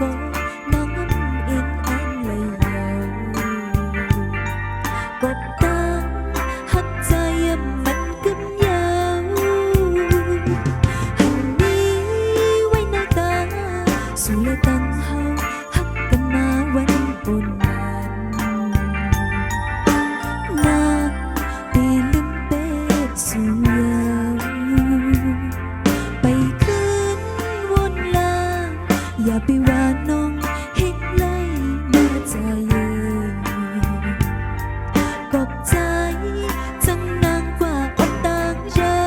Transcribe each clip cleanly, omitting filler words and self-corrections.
có nắng in an lầy dầu cột tan hắt dài âm mạnh cấm nhau hành đi quay nơi ta dù lời tăng hao hắt cầm ma quanh ồn ngàn naปีลืมเป็ดสู่ยาวไปคืนวนลาอย่าไปว่าน้องเฮ็ดไล่มาใจกอบใจจังนางกว่าอดต่างเรา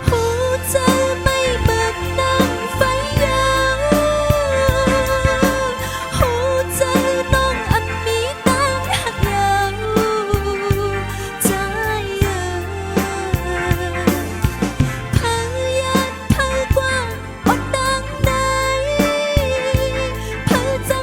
หัวใจไม่เบิกนางไฟยาวหัวใจน้องอันมีตั้งหักยาวใจพายานพากว้างอดต่างใดพาจัง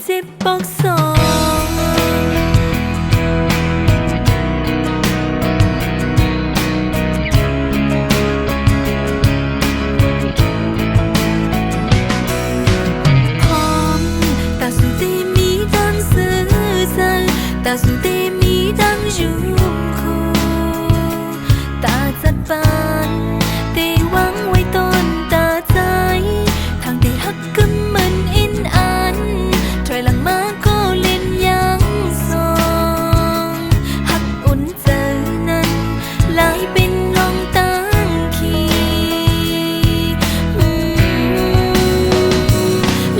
เจ็บบอกสองta su tê mi đang sơ sơ ta su tê mi đang rung khô taจัดบ้านเตหวังไว้ต้นตาใจทางได้ฮักกึมมันอินอันถอยหลังมาก็เล่นยังสองฮักอุ่นใจนั้นลายเป็นลองตั้งขี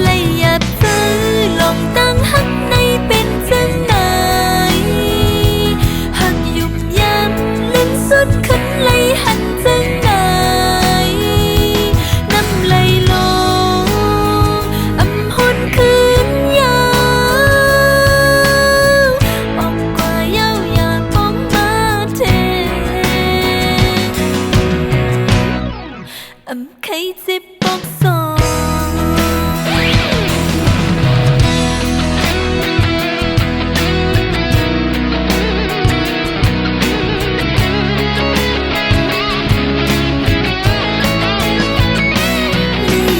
เลยอยากเจอลองตั้งฮักในเป็นจังไหนฮักยุบย้ำลิ้นสุดขึ้นเลยหันจังไหนน้ำไหลลงอำหนคืนยาวออกกว่าเย้าอยากป้องมาเทใครเจ็บบอกสอง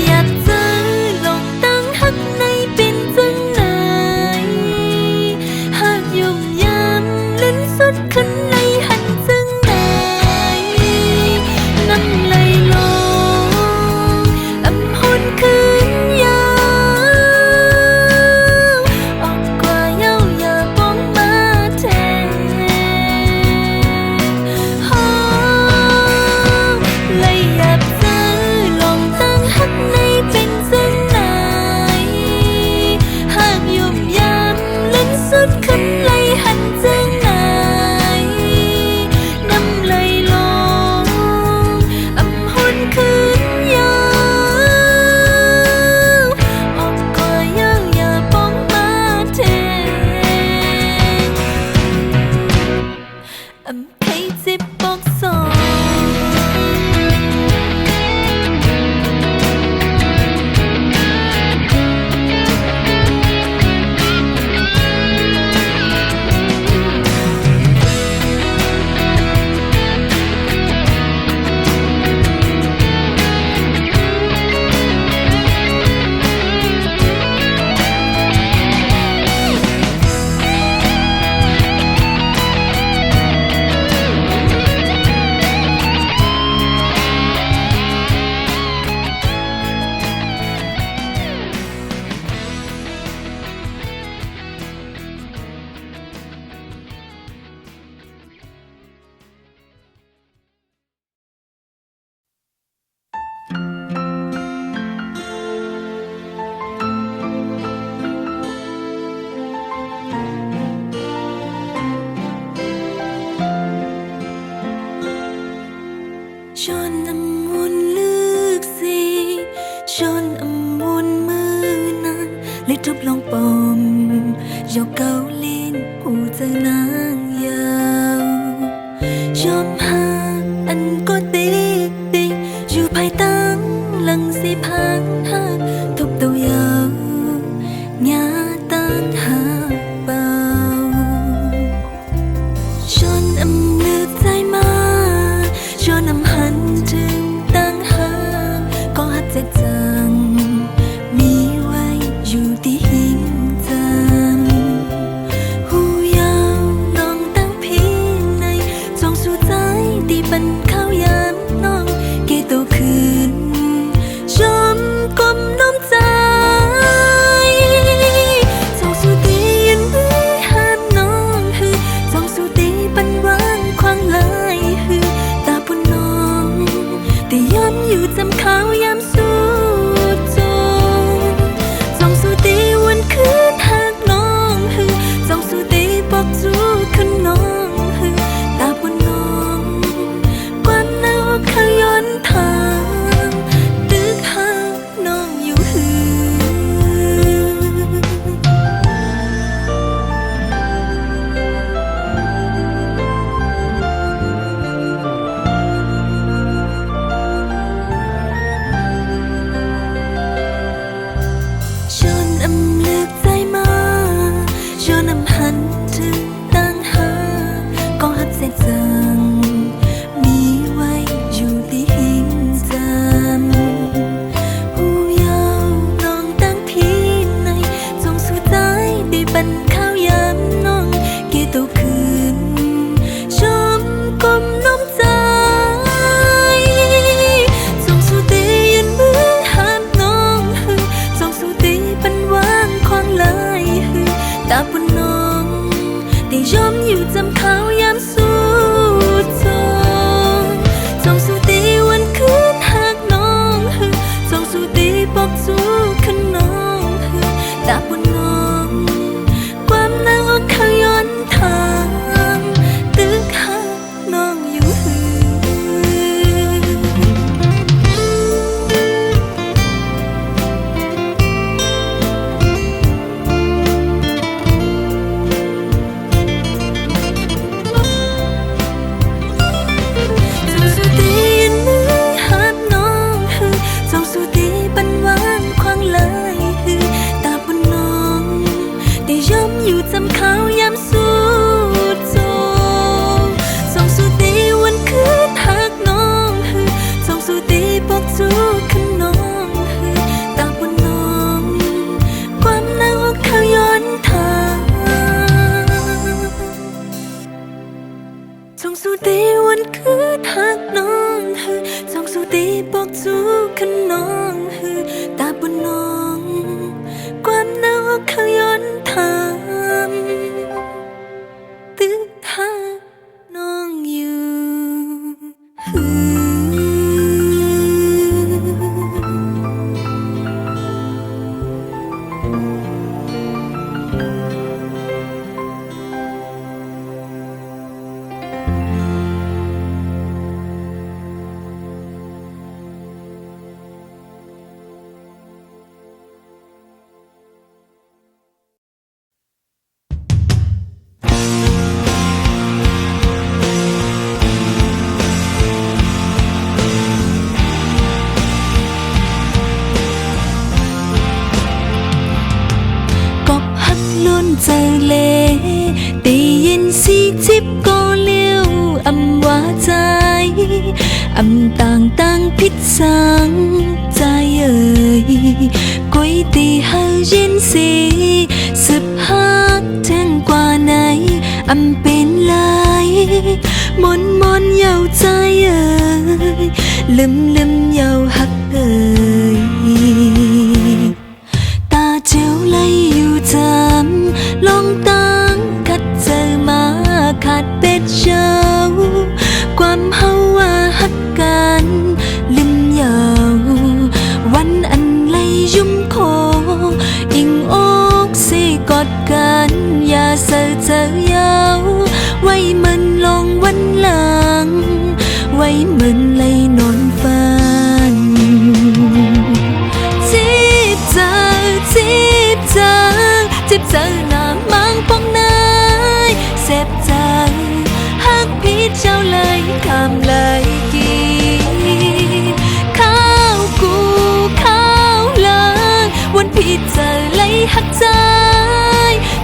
อยากเจอลองตั้งฮักในเป็นจังไหนหากยุ่มยำลิ้นสุดขึ้นเลยหันจังไหนน้ำไหลลงอำหนคืนยาวออกกว่าเย้าอย่าป้องมาแทนเลยอยากเจอลองตั้งฮักในเป็นจังไหนหากยุ่มยำลิ้นสุดขึ้นเลยหันจังไหนน้ำไหลลงอำหนคืนยาวออกกว่าเย้าอย่าป้องมาแทนใครเจ็บบอกสอง ชนอำวนลึกสิชนอำวนมือนานเลยทุบลงปมยกเกาลินหูเจอนางยาวชมหาอันก็ติติอยู่ภายตั้งหลังสิพังหักทุบตัวยาวงาตั้งหาเบาชนอำลึกใจมาชนอำหันถึงตั้งหาก็หักใจจังมีไว้อยู่ที่หิงจันหูยาวลองตั้งพีในจงสู่ใจที่บันเข้ายามน้องเกโตคืนชมกลมน้อมใจจงสู่ตี ฮักน้องฮือจงสู่ตีบอกจูขันน้องฮือตาบนน้องความหนาวเขาย้อนทางตื้อหาน้องอยู่ฮือใจเลได้ยินสีจิบก็เลี้ยวอำว่าใจอำต่างพิษสังใจเอ่ยกุยตีเฮาเย็นสีสืบฮักแทงกว่าไหนอำเป็นลายมนเยาใจเอ่ยลืมเยาฮักเอ่ยตาเจียวไหลอยู่จำลองตั้งคัดเจอมาขาดเป็ดเช้าความเฮาว่าฮักกันลืมเยาวันอันไหลยุ่มโคอิงอกสิกอดกันอย่าเสือเจอยาวไว้มันลงวันหลังไว้มันไหลนอนฝันจีบเจอหน้ามังปองนายเสพใจฮักพี่เจ้าเลยคำเลยกีข้าวกูข้าวเลยวันพี่เจอเลยฮักใจ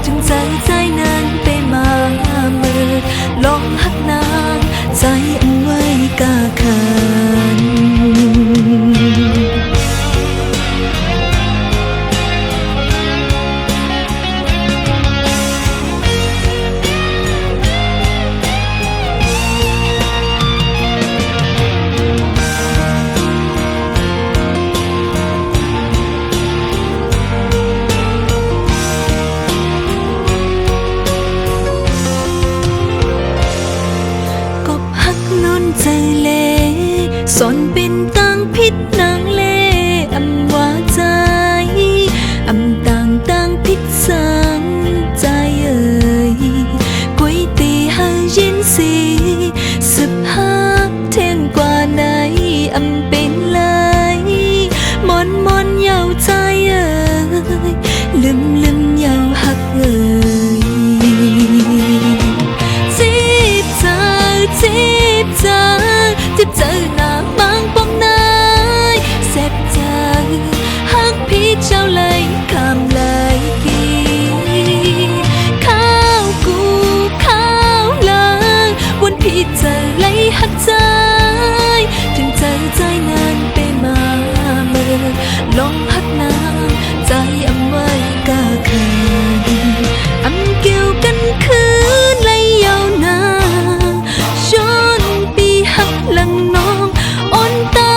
จึงใจนั้นไปมาเมื่อลองฮักนางใจอันไว้กาขันใจเลสอนเป็นตั้งพิษนางเลอำว่าใจอำต่างพิษสังใจเอ่ยกุยตีหาเย็นสีสืบฮักแทงกว่าไหนอำเป็นลายมนเยาใจเอ่ยลืมเยาฮักเอ่ยจีบเจอหน้าบางปองนายเสพใจฮักพี่เจ้าเลยคำเลยกีข้าวกูข้าวเลยวันพี่เจอเลยฮักใจถึงใจนั้นไปมาเมื่อลองฮักนางใจอำไว้กาคืนอำเกี่ยวกันคืนเลยยาวนานจนปีฮักหลังน้องอ่อนตา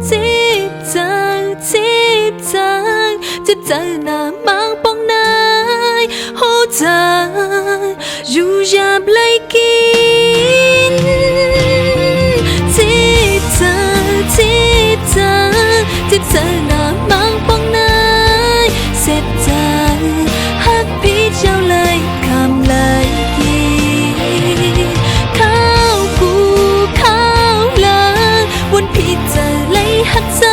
จีบเจอหน้ามังปองนายโหใจอยู่ยาบเลยกินจีบเจอหน้ามังปองนายเสพใจฮักพี่เจ้าเลยคำเลยกีข้าวกูข้าวเลยวันพี่เจอเลยฮักใจ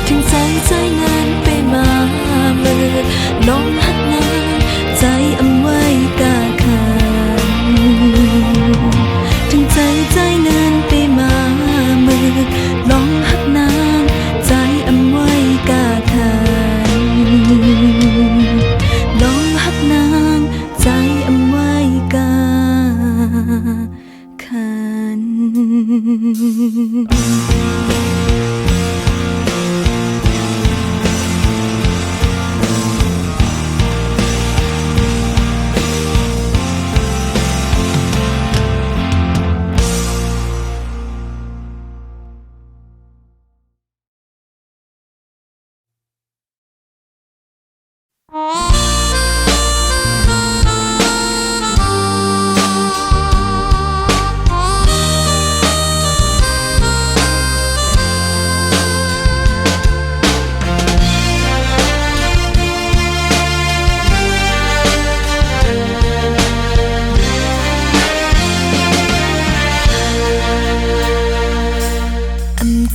ถึงใจนั้นไปมาเมื่อลองฮักนางใจอำไว้กาขันถึงใจนั้นไปมาเมื่อลองฮักนางใจอำไว้กาขัน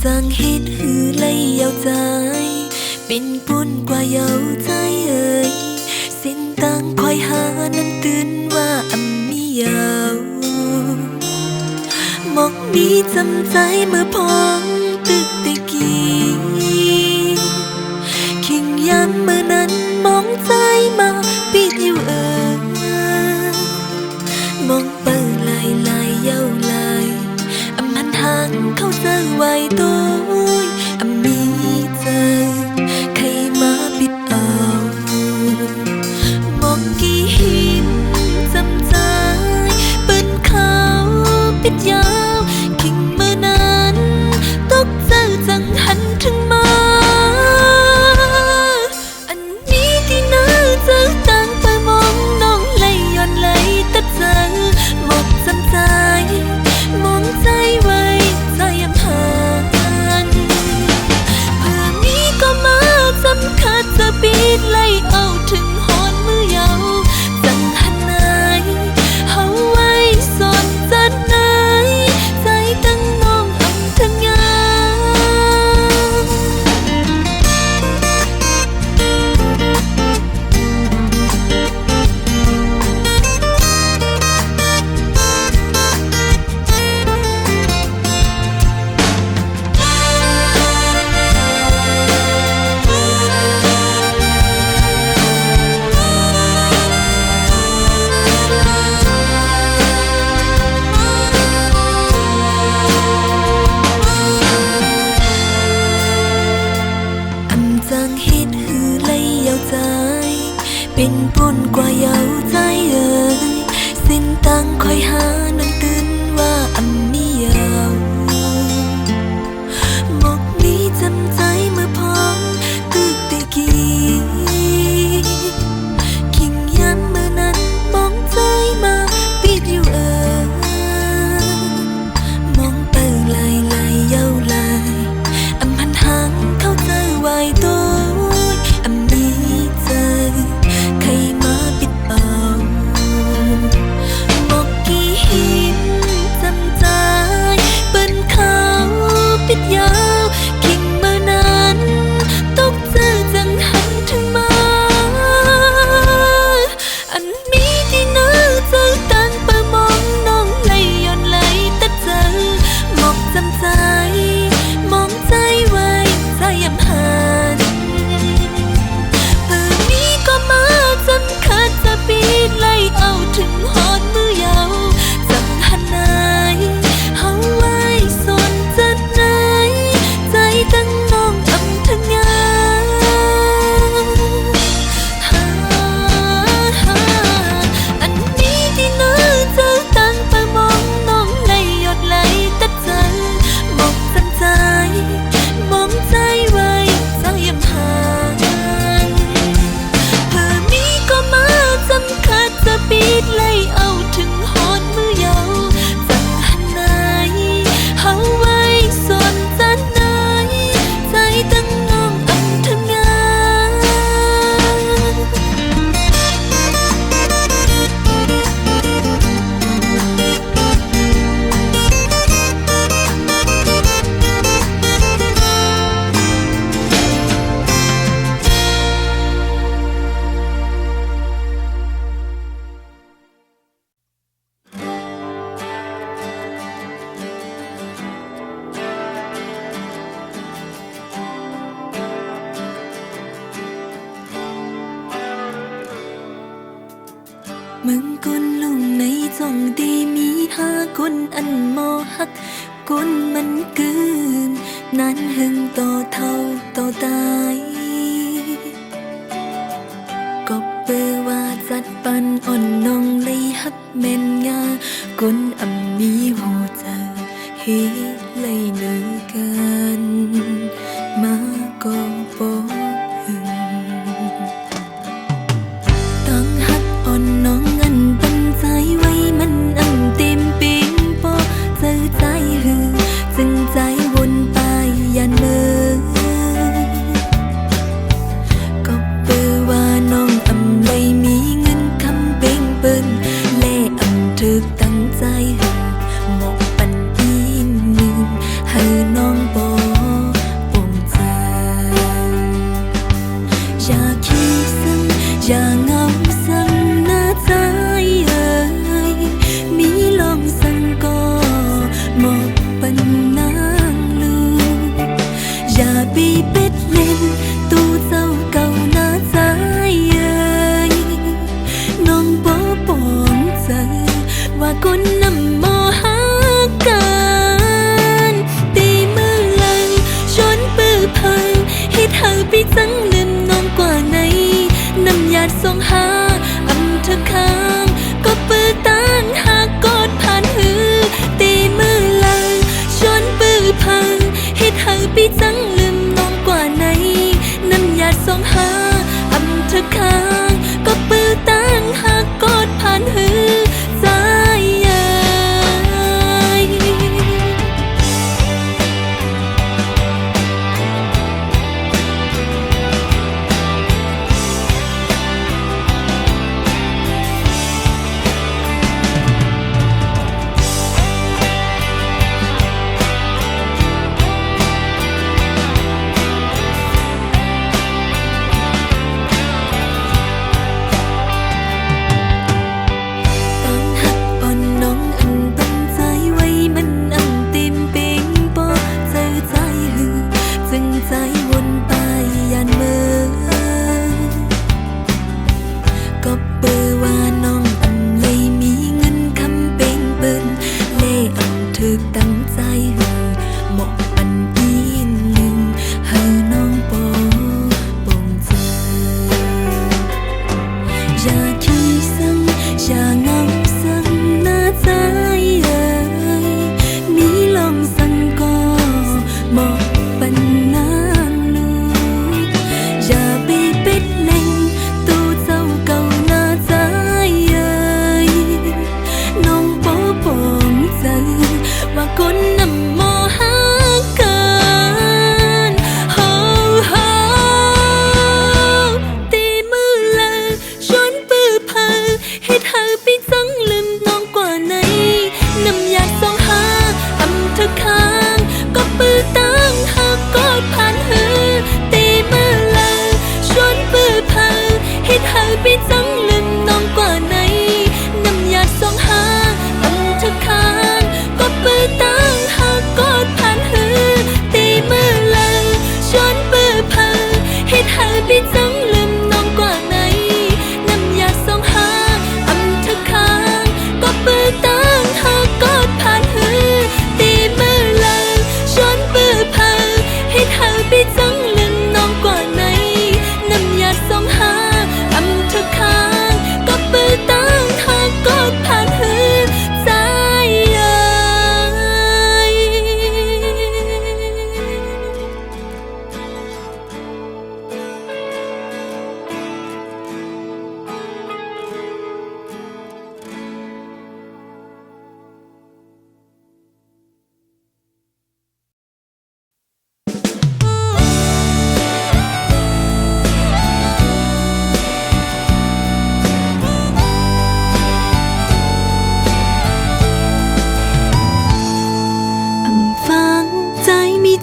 จางเฮ็ดหือไล่ยาวใจเป็นปุ่นกว่าเยาใจเอ่ยเส้นตั้งคอยหานั้นตื่นว่าอำมียาวหมอกมีจำใจเมื่อพองตึกตะกี้คิงยันเมื่อนั้นมองใจมาปิดอยู่มองเปิดลายลายเย้าลายอำหันทางเข้าเจอไว้ตัวอำมีเจอใครมาปิดเอามองกี่หินจำใจปืนเขาปิดยาวคิงเมื่อนั้นตกเจอจังหันถึงมาอันนี้ที่น่าเจอตั้งไปมองน้องไหลย้อนไหลตัดเจอหมดจำใจมองใจไว้ใจยำหานเพื่อมีก็มาจำคัดจะปิดไล่เอาถึงหอนมือเยาจังหันไหนเฮาไว้สอนจัดไหนใจตั้งน้องอำทั้งยาเป็นปุ่นกว่าเยาใจเอ่ยสิ้นตั้งคอยหานังตื่นว่าอำมียาวหมอกมีจำใจเมื่อพองตึกตะกี้คิงยันเมื่อนั้นมองใจมาปิดอยู่มองเปิดลายลายเย้าลายอำพันทางเข้าเจอไว้ตัวอำมีเจอใครมาปิดเอาหมอกกี่หินจำใจปืนเขาปิดยาวคิงเมื่อนั้นตกเจอจังหันถึงมาอันนี้ที่น่าเจอตั้งไปมองน้องไหลย้อนไหลตัดเจอหมอกจำใจมองใจไว้ใจยำหานจำคัดจะปิดไล่เอาถึงหอนมือเยาจังหันไหนเฮาไว้สนจัดไหนใจตั้งน้องอำทั้งยาอันนี้ที่น่าเจอตั้งไปมองน้องไหลหยดไหลตัดใจมองจำใจมองใจไว้ใจยำหานจำคัดจะปิดไล่เอาถึงหอนมือเยาจังหันไหนเฮาไว้สนจัดไหนใจตั้งน้องอำทั้งยามึงกุนลุงในจงดีมีหากุนอันมอหักกุนมันกืนนั้นหึงต่อเท่าต่อตายก็เปือว่าจัดปันอ่อนน้องเลยหักแม่นงากุนอำมีหูเจอเฮเลยเนื้อกันมาก็บ่หึงต้องหักอ่อนน้องอันเป็นใจไว้มันอำเต็มปิงปอเจอใจหือจึงใจวนไปยันเมื่อก็เปือว่าน้องอำเลยมีเงินคำเป่งเปิ้นแล่อำถึกตั้งใจหือหมกปันอีนึงให้น้องบอก ปีเป็ดเล่นตู้เจ้าเก่าหน้าใจเอ่ยน้องบ่ปองใจว่าคนนำมอหากันตีมือหลังชนปื้อพังให้เธอไปจังลืมน้องกว่าไหนน้ำยาส่งหาอำเธอค้างก็ปื้อต้านหากกอดผ่านหือตีมือหลังชนปื้อพังให้เธอไปจังลืมน้องกว่าไหนน้ำยาส่งหาอำเธอค้างก็ปื้อต้านหากกอดผ่านหือใจเอ่ย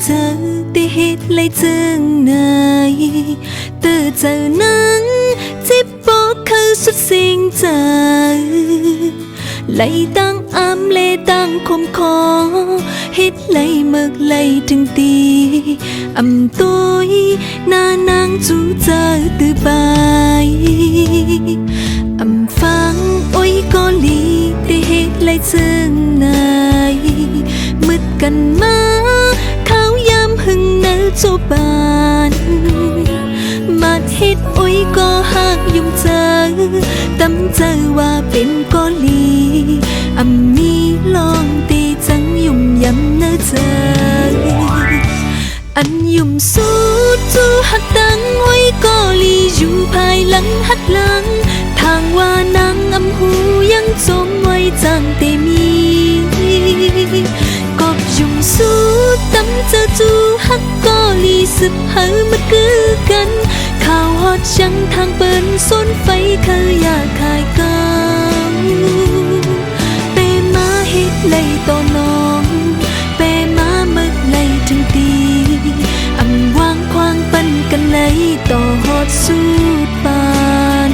เจอได้เหตุเลยเจิงไหนเตอเจอนั้นที่บอกคือสุดสิ่งใจไหลตั้งอามเลตั้งคมคอเหตุไหลเมึกไหลถึงตีอำตุยหน้านางจูเจอตือบายอำฟังโอ้ยก็ลีได้เหตุเลยเจิงไหนมืดกันมาหึงเนื้อจูบานมาทิดอุ้ยก็หักยุ่มเจอตั้มเจอว่าเป็นกอลีอำมีลองตีจังยุ่มยำเนื้อเจออันยุ่มสู้จูหักดังอุ้ยก็ลีอยู่ภายหลังหักหลังทางว่านางอำหูยังจมไว้จังเตมีกอบยุ่มสู้ตั้มเจอจูฮักก็ลีสึบเฮอมาคือกันข่าวฮอดจังทางเปิ้นส้นไฟเคยอยากขายกังเปมาเฮ็ดเลยต่อน้องเปมาเมึกเลยถึงตีอำวางควางปันกันเลยต่อฮอดสุดปาน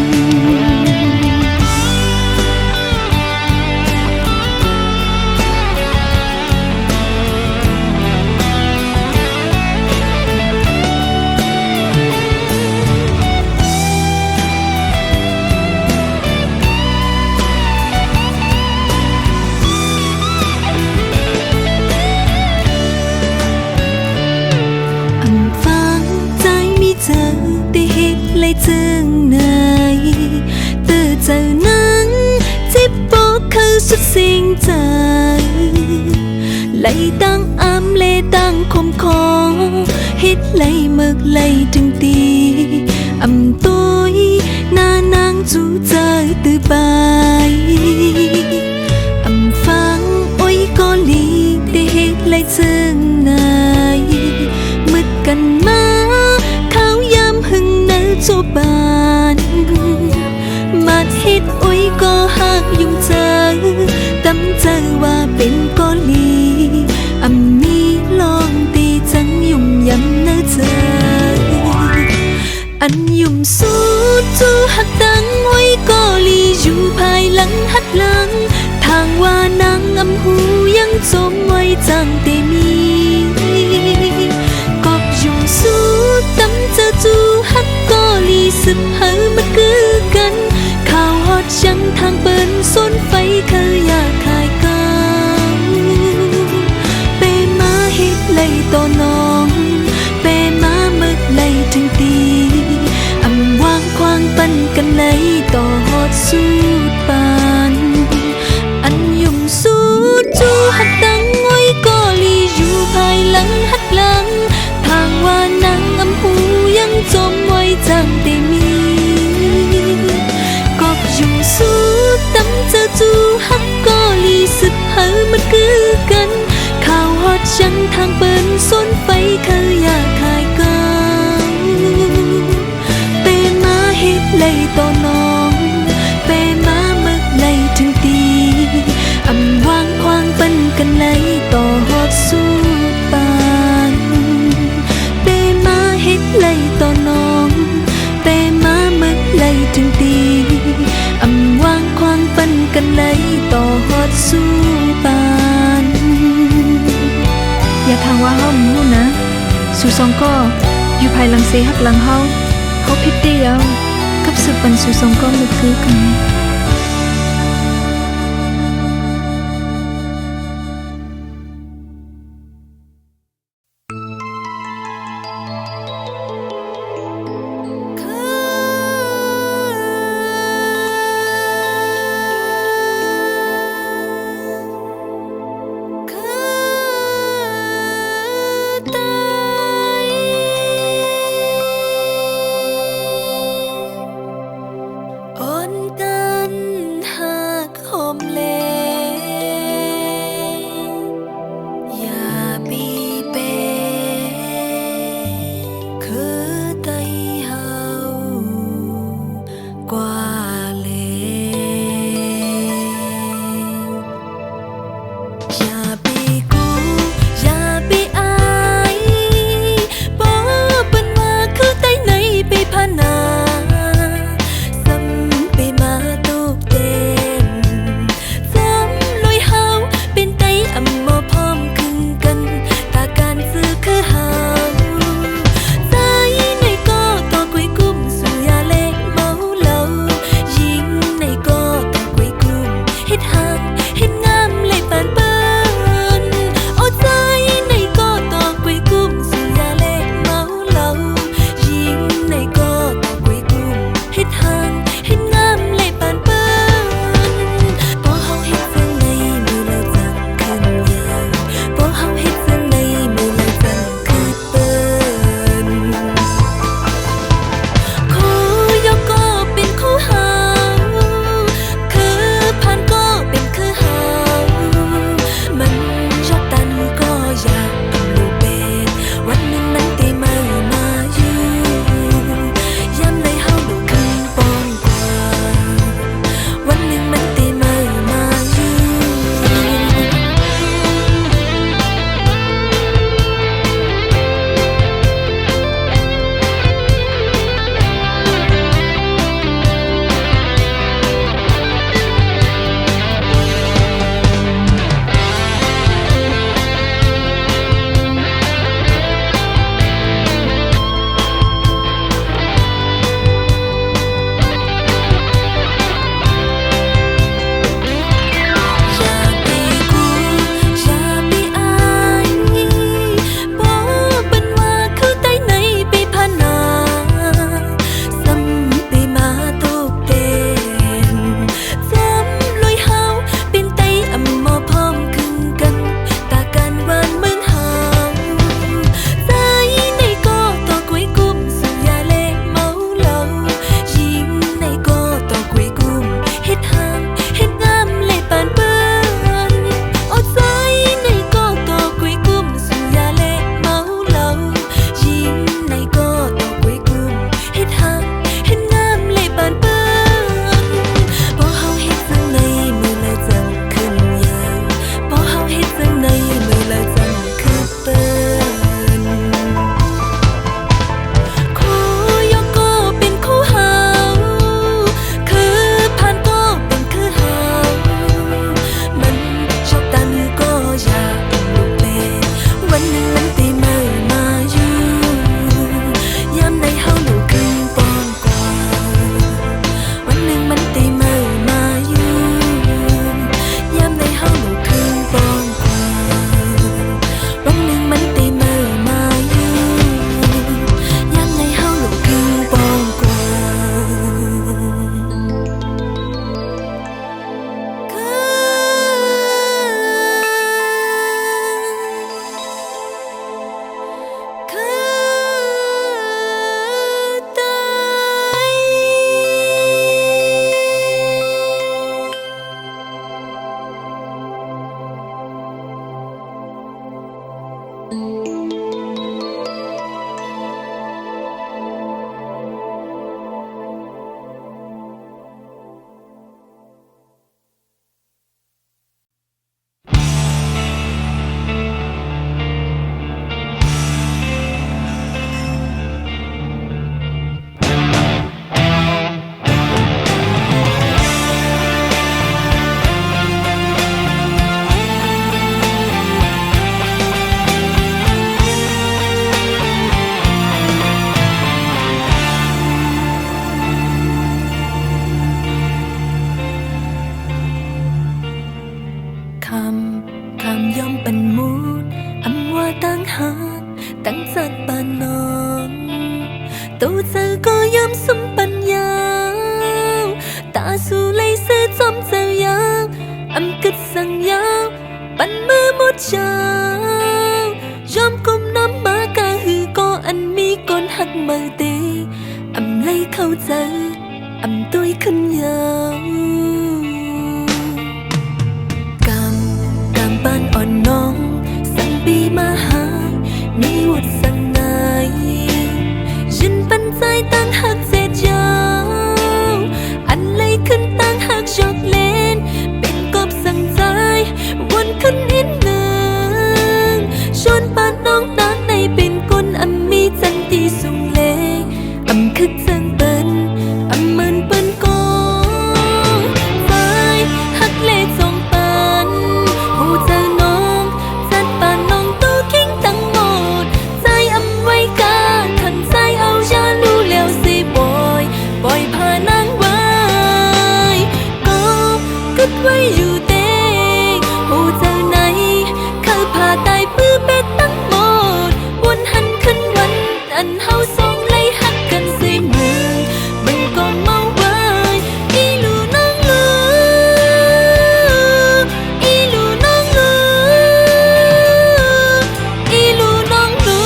จึงไหนเตือเจ้านั้นที่บอกเขาสุดสิ่งใจไหลตั้งอำเลตั้งคมคอเฮ็ดไหลเมึกไหลถึงตีอำตัวยนานางจูเจอตือบายอำฟังโอ้ยก็ลีได้เฮ็ดไหลจึงไหนมึดกันมาเขายำหึงเนื้อจูบานมาเฮ็ดโอ้ยก็หักยุ่งเจอตำเจอว่าเป็นก็ลีอำมีลองตีจังยุ่มยำเนื้อเจออันยุ่มสู้จูหักดังไว้ก็ลีอยู่ภายหลังหักหลังทางว่านางอำหูยังจมไว้จังเตมีก็ยุ่มสู้ตำเจอจูหักก็ลีสืบเฮอมาคือกันข่าวฮอดยังทางเปิ้นส้นไฟเคยอยากขายกางเปมาเฮ็ดไหลต่อน้องเปมาเมึกไหลถึงตีอำวางควางปันกันไหลต่อฮอดสู้ปานอันยุ่มสู้จูหักดังอ้อยก็ลีอยู่ภายหลังหักหลังทางว่านางอำหูยังจมไว้จังได้มีก็ยุ่มสู้ตำเจอจูหักก็ลีสึกเฮอมันคือกันข่าวฮอดยังทางเปิ้นส้นไฟเคยอยากขายกางเปมาเฮ็ดไหลต่อน้องเปมาเมึกไหลถึงตีอำวางควางปันกันไหลต่อฮอดสู้ปานเปมาเฮ็ดไหลต่อน้องเปมาเมึกไหลถึงตีอำวางควางปันกันไหลต่อฮอดสู้ปานอย่าทางว่าเฮาหมู่นะสู่สองก็อยู่ภายหลังเสหักหลังเฮาผิดเดียวกับสืบปันสู่สองก็มึกคือกันอ่อนกา หักปานน้องตัวเธอก็ย้ำสมปัญญาตาสู่เลยเสื้อจอมเจ้ายาวอำกึดสั่งยาวปันมือหมดเช้ายอมก้มน้ำมากาหือก็อันมีก้นหักมือตีอำเลยเข้าใจอำตัวขึ้นยาวกำปานอ่อนน้องสั่งปีมาหามีวุฒิสั่งนายยินปันใจตั้งหักเสียยาวอันเลยขึ้นตั้งหักจอกเล่นเป็นกบสั่งใจวนขึ้นนิดหนึ่งชวนปานน้องนางในเป็นคนอำมีจันตีสูงเล่อำคึกจังเปิ้นอำมันเปิ้นก็ใจหักเล่จงปานหูเจอน้องจัดปานน้องตู้กิ้งตั้งหมดใจอำไว้กาขันใจเอายาลูแล้วสิบอยปล่อยพานางไว้ก็กึดไว้อยู่เต้หูเจอไหนเขาพาตายปื้อเป็ดตั้งหมดวนหันขึ้นวันอันเฮาสองเลยหักกันสิมือมันก็เมาไว้อีลูน้องลูอีลูน้องลูอีลูน้องลู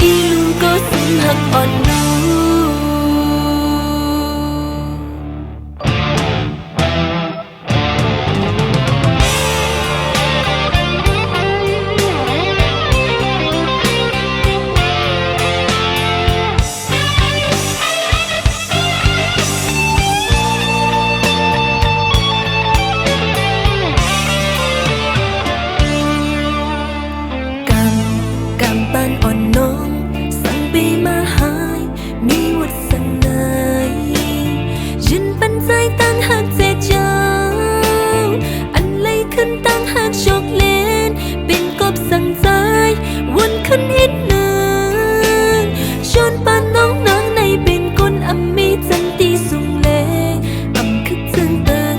อีลูก็สิหักอ่อนลู กำปานอ่อนน้องสั่งปีมาหายมีวุฒิสั่งนายยินปันใจตั้งหักเจ็ดยาวอันเลยขึ้นตั้งหักจอกเล่นเป็นกบสั่งใจวนขึ้นนิดหนึ่งชวนปานน้องนางในเป็นคนอำมีจันตีสูงเล่อำคึกจึงเติ้ง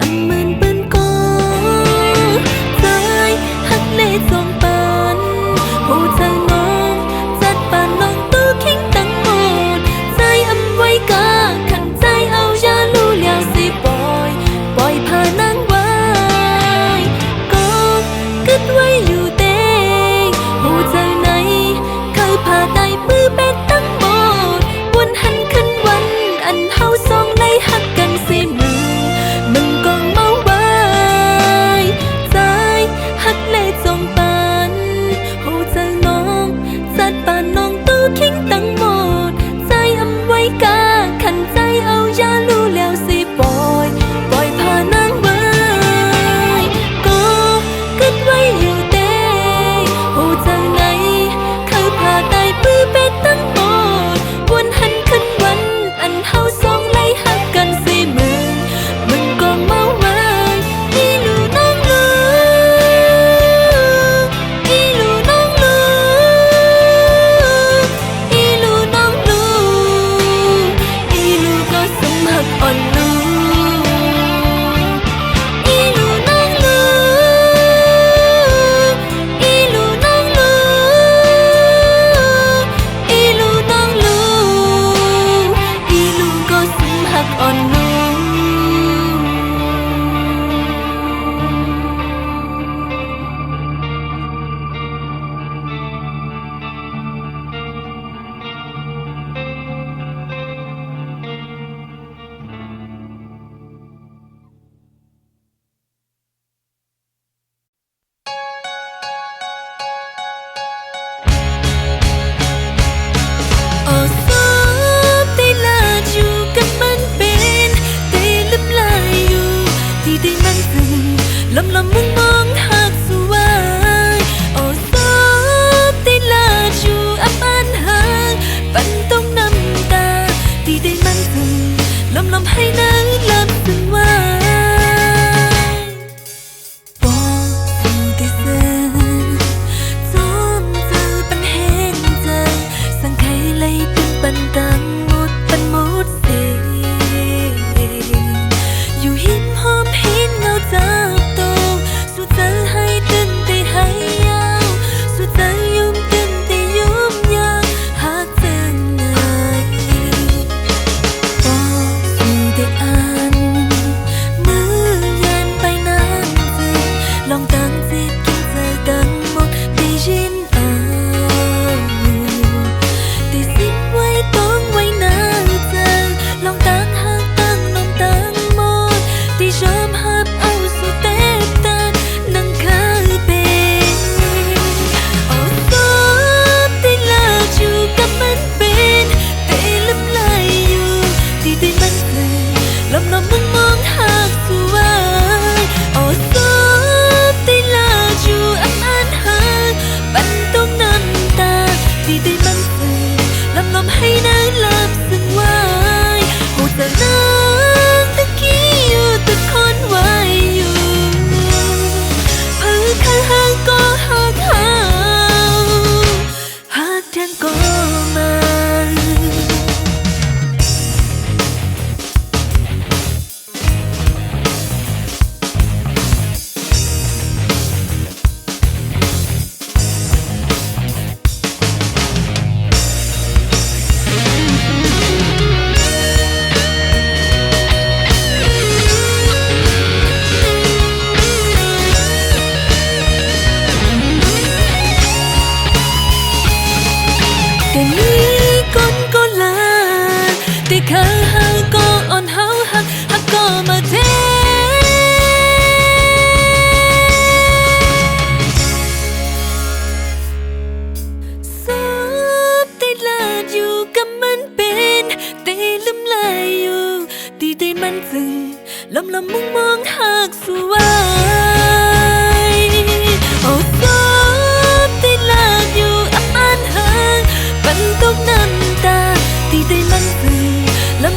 อำเหมือนเปิ้นก็ใจหักเล่จงปานหูเธอน้อง ให้นางหลับสังไว้หูแต่นางตะกี้อยู่แต่คนไว้อยู่เพื่อข้างห่างก็หักหาหักแทนก็มาแต่นี้คนก็ลาแต่ข้างห่างก็อ่อนเฮาหักก็มาเทซับแต่ลาดอยู่กับมันเป็นแต่ลืมลายอยู่ตีแต่มันซึ้งลมมองหักสวยโอ้ซับแต่ลาดอยู่อันห่างปันตกน้ำตาตีแต่มันซึ้ง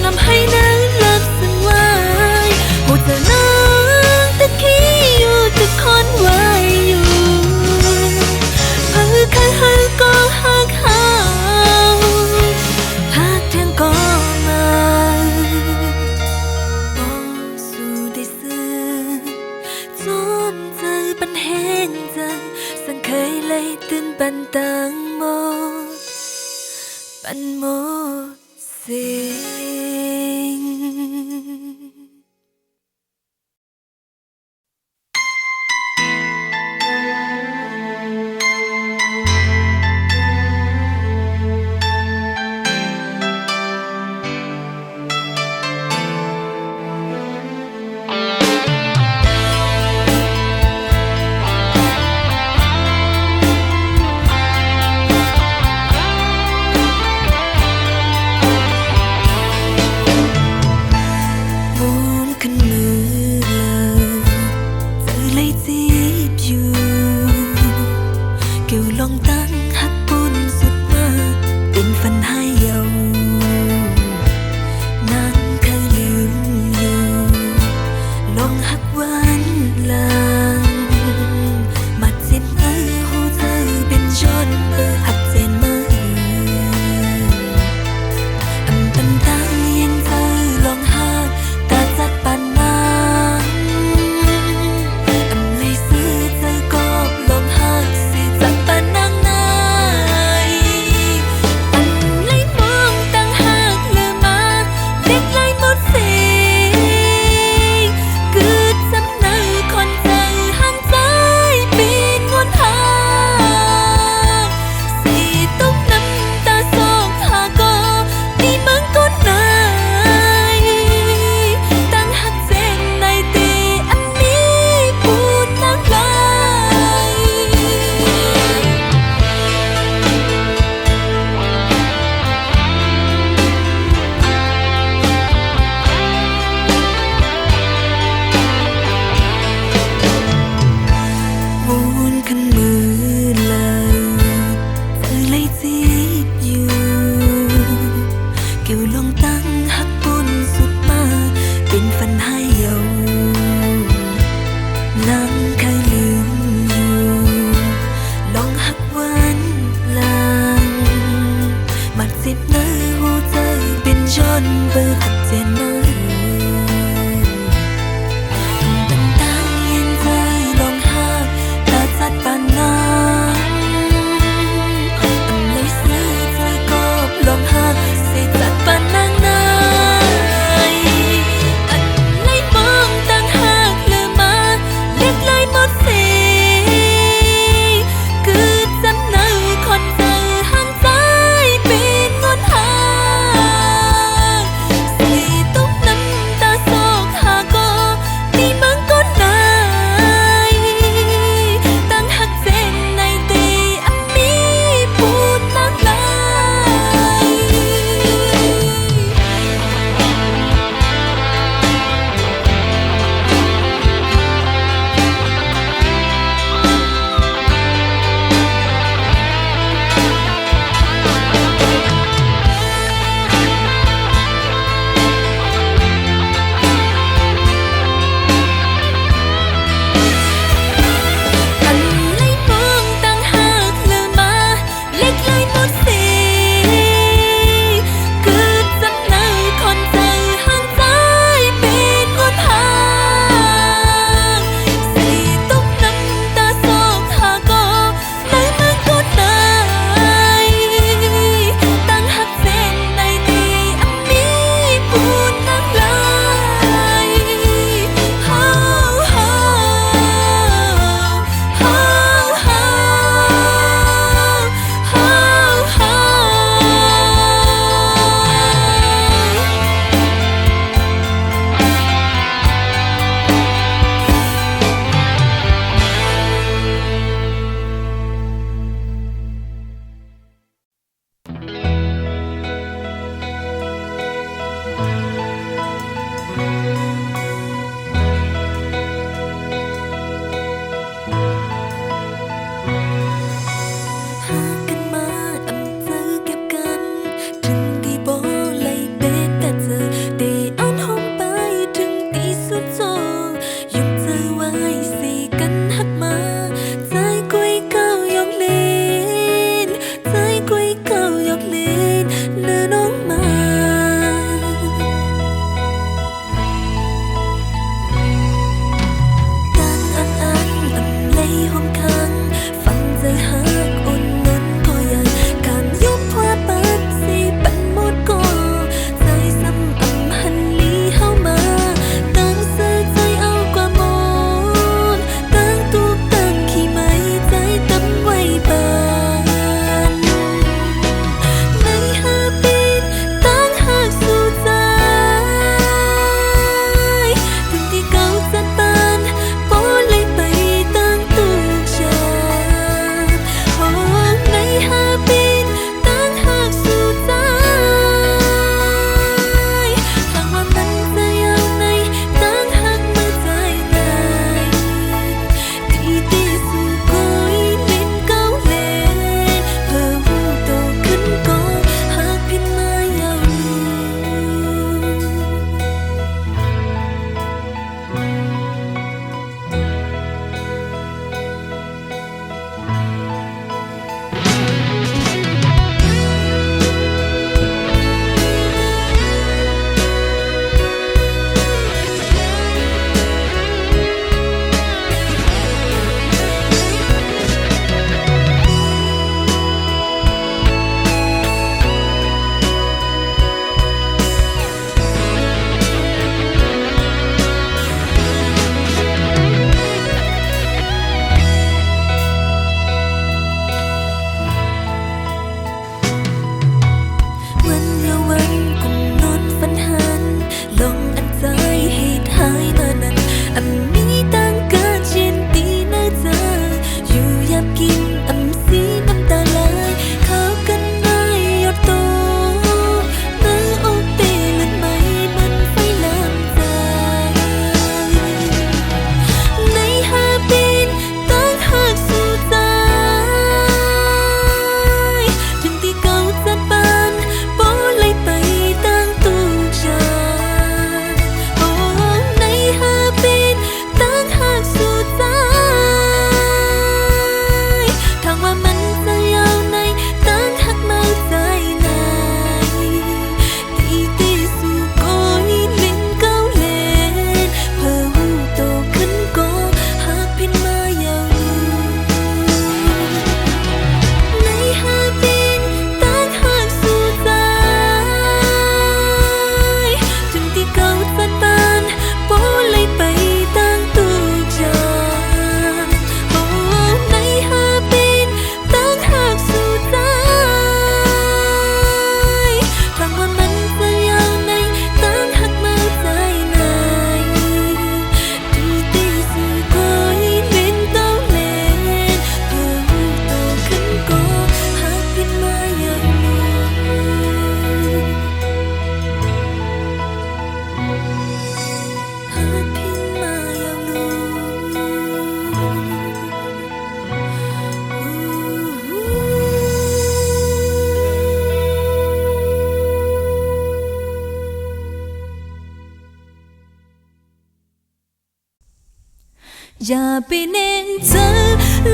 ลำให้นางหลับสังไว้หูแต่นางตะกี้อยู่แต่คนไว้อยู่เพื่อข้างห่างก็หักหาหักแทงก็มาบ่สู้ได้ซื้อจนเจอปัญหาจังสังเคยเลยตื่นปันตังโมปันโมเสียง อย่าไปเน้นเจอ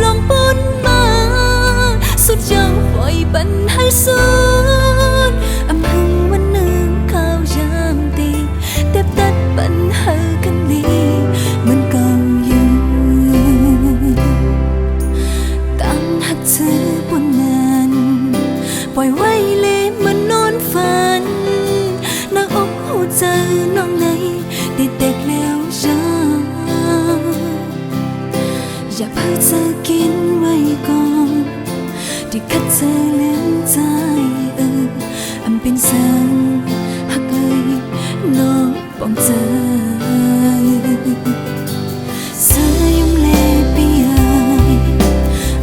ลองปนมาสุดเจ้าปล่อยปัญหาสุดอำพึงวันหนึ่งข้าวยามตีเต็บตัดปัญหากันดีเหมือนเก่าอยู่ตั้งหักเธอบนนั้นปล่อยไว้เลยเหมือนนอนฝันนักอกหัวใจน้องในได้แตกแล้วจ้าอย่าเพิ่งเธอกินไว้ก่อนที่คัดเธอลืมใจอำเป็นสังหักเลยน้องปองใจเสื้อยมเลปีย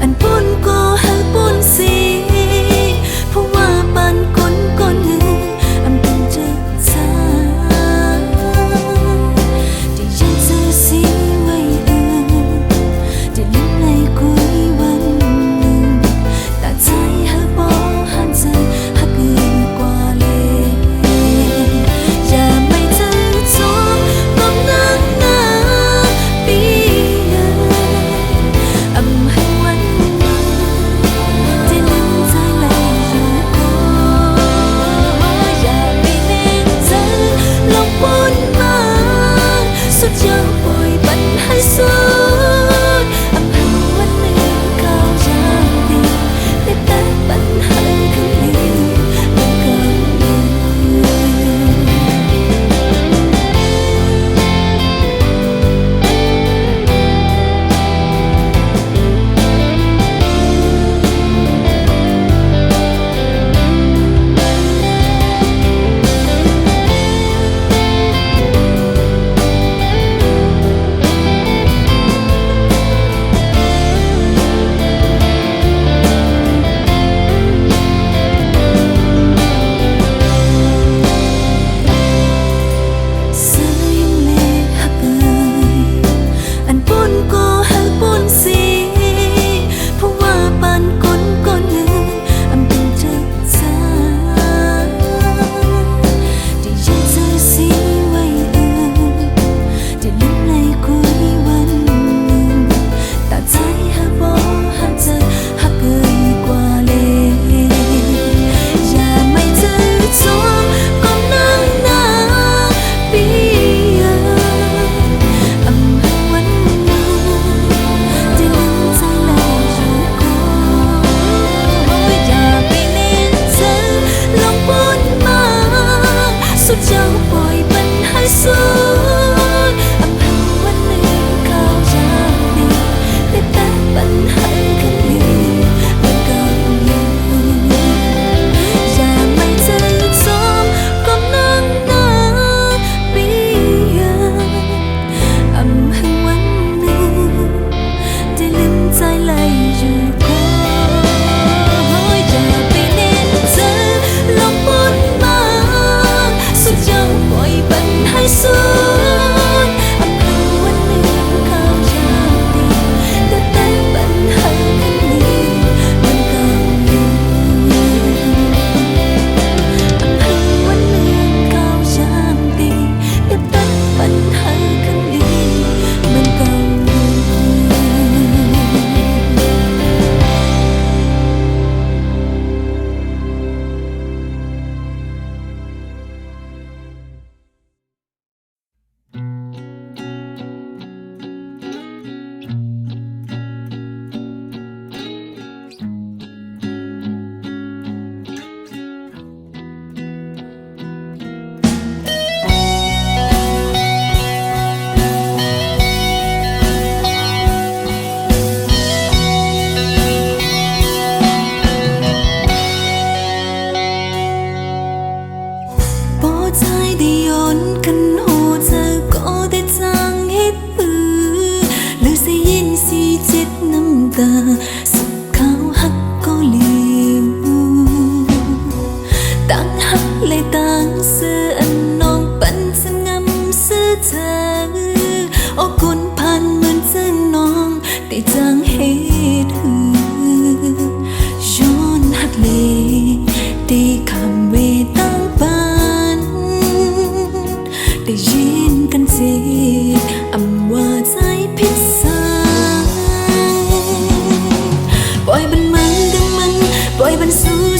อันปนก็หักปนสีเพราะว่าปานคนก่อนหนึ่งอำเป็นเจอใจที่ยังเธอสีไว้จะลืมในคุยวันหนึ่งแต่ใจหักบ่หันใจหักเกินกว่าเลยอย่าไม่เธอจบต้องนั่งหน้าปีอำให้วันหนึ่งที่ลืมใจเลยอยู่ก่อนอย่าไปเน้นเธอลองปนมาสุดยอดปล่อยปัญหาสุดอำให้วันหนึ่งข้าวยามดีแต่แต่ปัญหาคือลืมมันก็ลืม เสื้อยังเละหักอันปนก็หักปนสีเพราะว่าปานคนก่อนหนึ่งอำเป็นเจอใจที่ยังเธอสีไว้จะลืมในคุยวันหนึ่งแต่ใจหักบ่หักเธอหักเกินกว่าเลยอย่าไม่เธอจบก้มนั่งหน้าปีอำให้วันหนึ่งที่ลืมใจเลยอยู่ก่อนอย่าไปเน้นเธอลองปนมาสุดเจ้าปล่อยปัญหาสุดอำให้วันหนึ่งข้าวยามดีแต่แต่ปัญหาคือลืมมันก็อยู่ อย่าไม่เธอจบก้มนั่งหน้าปีอำให้วันหนึ่งที่ลืมใจเลยอยู่ก่อนอย่าไปเน้นเธอลองปนมาสุดยอ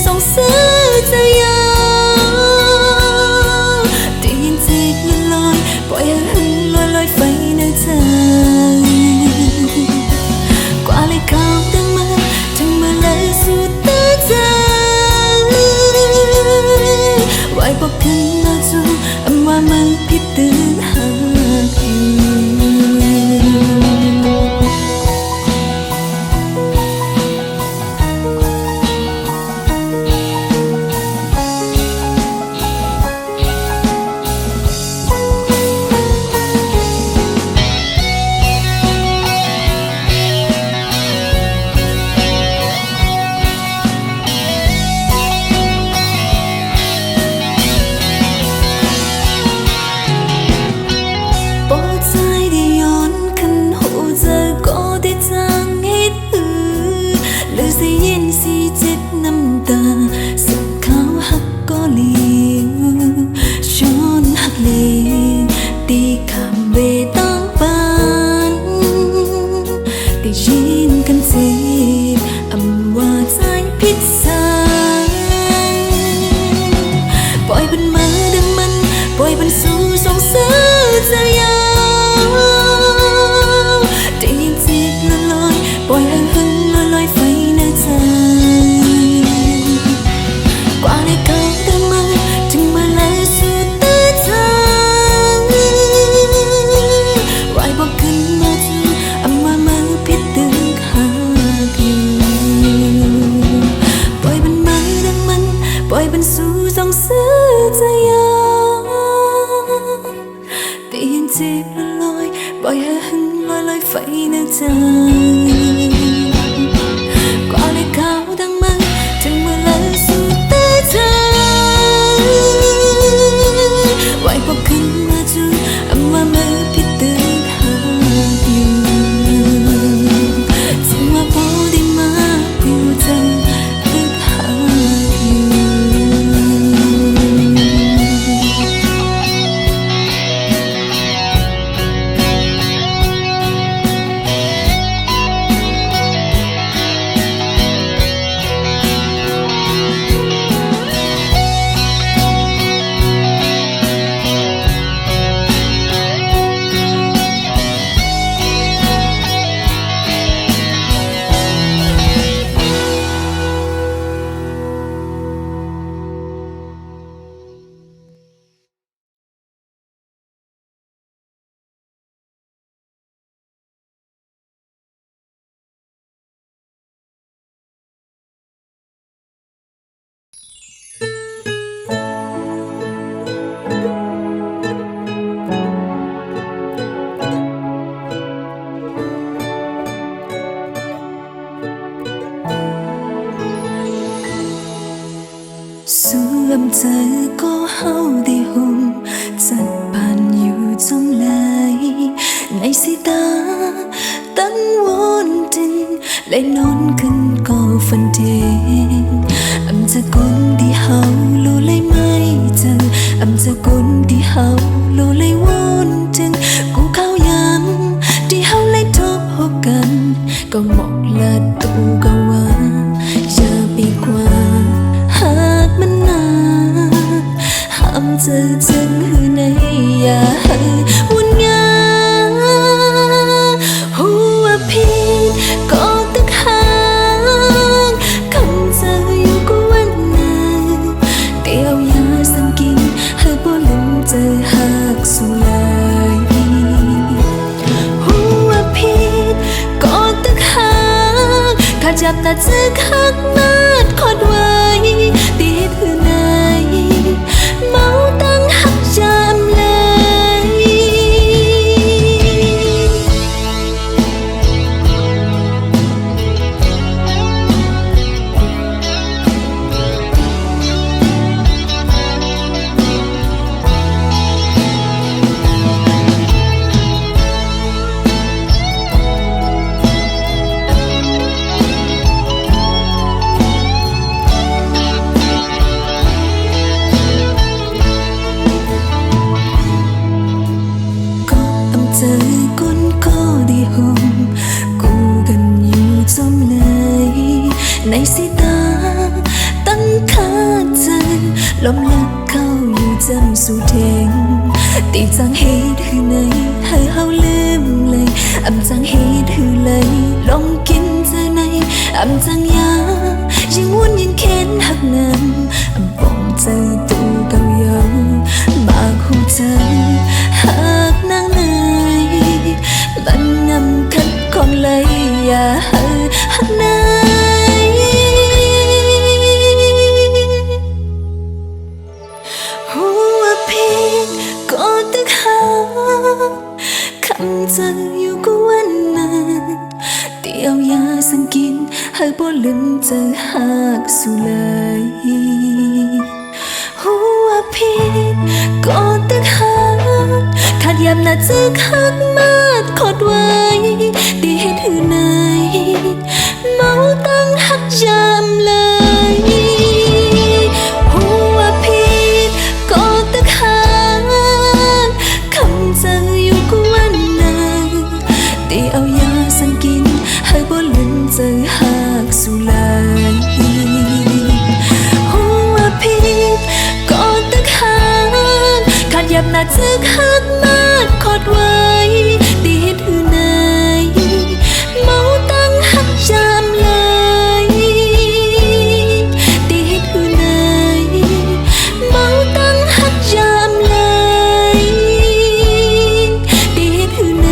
ส่งซื้อจะยาวได้ยินจีบลอยปล่อยให้หึงลอยไฟในใจกว่าเลยเขาดังมาถึงเมื่อไรสุดตาใจไว้บอกกันมาจูอำว่ามันผิดตื่นหากอยู่ปล่อยให้หึงลอยไฟในใจกว่าเลยเขาดังมันถึงเมื่อไรสุดตาใจไว้พบขึ้นมาจูอำว่ามือผิดตื่นหากอยู่ถึงว่าพอได้มาอยู่ใจตึกหากอยู่ส่วมเธอก็เฮาได้ห่มจัดปานอยู่จมไหลในสายตาตั้งวนดินและนอนขึ้นก็ฝันเดงอำจะกลที่เฮารู้เลยไม่เจออำจะกลที่เฮารู้เลยวนถึงกูเข้ายังที่เฮาเลยทบหกกันก็หมอกละตูก็ว่าอย่าไปกว่าหากมันนานห้ามเจอจึงหือในอย่าให้วุ่นงาหัวพี่ก็ตึกหางคำเจออยู่ก็วันนั้นเดียวยาสังกินให้บ่ลืมเจอหากสุไลหัวพี่ก็ตึกหางข้าจับตาเจอคักมาดคอดไว้ตีถือไหนเมาตั้งหักจำเลย ลมลักเข้าอยู่จำสู่เทงตีจังเหตุหือในให้เฮาลืมเลยอำจังเหตุหือเลยลองกินเจอในอำจังยายังวุ่นยังเค้นหักนำอำปองใจตูเก่าเยาบากหูเธอหักนางเนยบันนำคัดของเลยอย่าหักนายหัวพีก็ตึกหาคำเจออยู่ก็วันนั้นเตียวยาสังกินให้บ่ลืมเจอหักสู่เลยหัวพีก็ตึกหาขาดยามน่าจะคักมาดขอดไว้ดีเฮ็ดหือในเมาตั้งหักยามเลยหัวพีก็ตึกหาคำเจออยู่ก็วันนั้นตีเอายาสังกินให้บ่ลืมเจอหักสู่เลยหัวพีก็ตึกหาขาดยามน่าจะคักมาดขอดไว้ดีเฮ็ดหือในเมาตั้งหักยามเลยดีเฮ็ดหือในเมาตั้งหักยามเลยดีเฮ็ดหือใน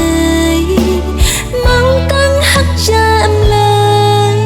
เมาตั้งหักยามเลย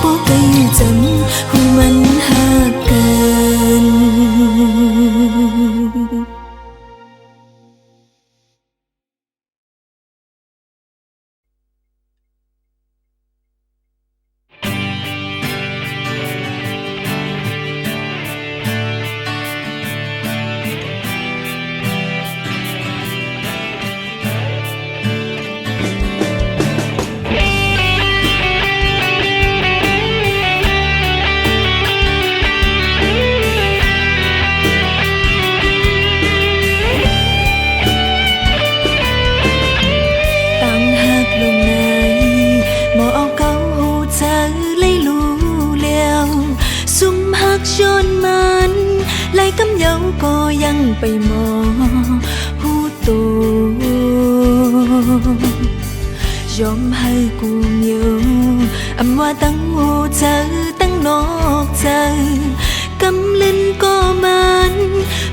โปกะอยู่จำหูมันหักกันชนมันไล่กำเยาก็ยังไปมองหูโตยอมให้กูเหนียวอำว่าตั้งหูเธอตั้งนอกใจกำลินก็มัน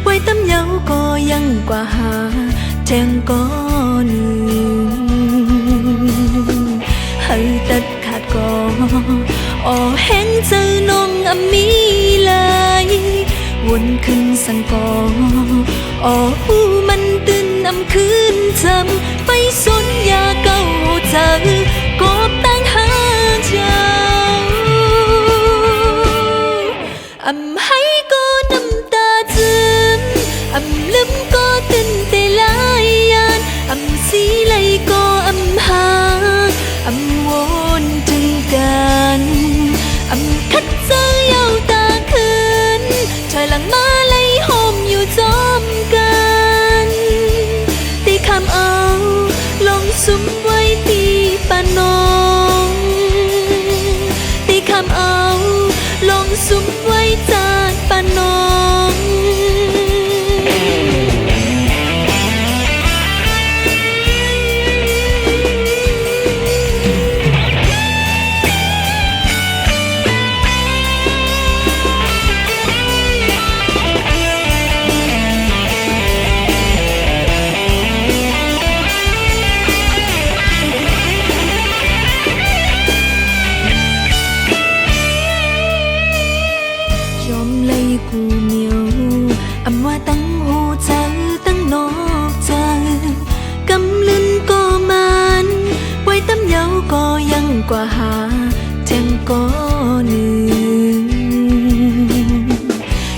ไว้ตำเยาก็ยังกว่าหาแทงก็หนึ่งให้ตัดขาดก็อ๋อแห้งเจอน้องอำมีวนขึ้นสังกออ๋อหูมันตื่นอำคืนจำไปสนยาเก่าเธอกบตั้งหาเจ้าอำให้ก็น้ำตาซึมอำลืมก็ตื่นแต่ลายยานอำสีไหลก็อำหาอำวนถึงกันอำคัดเจอยาวตาคืนถอยหลังมาไล่หอมอยู่จอมกันตีคำเอาลงสุมไว้ตีปานน้องตีคำเอาลงสุมไว้จานปานน้องกูเหนียวอำว่าตั้งหูใจตั้งนอกใจกำลืนก็มันไว้ตำเยาก็ยังกว่าหาแทงก็หนึ่ง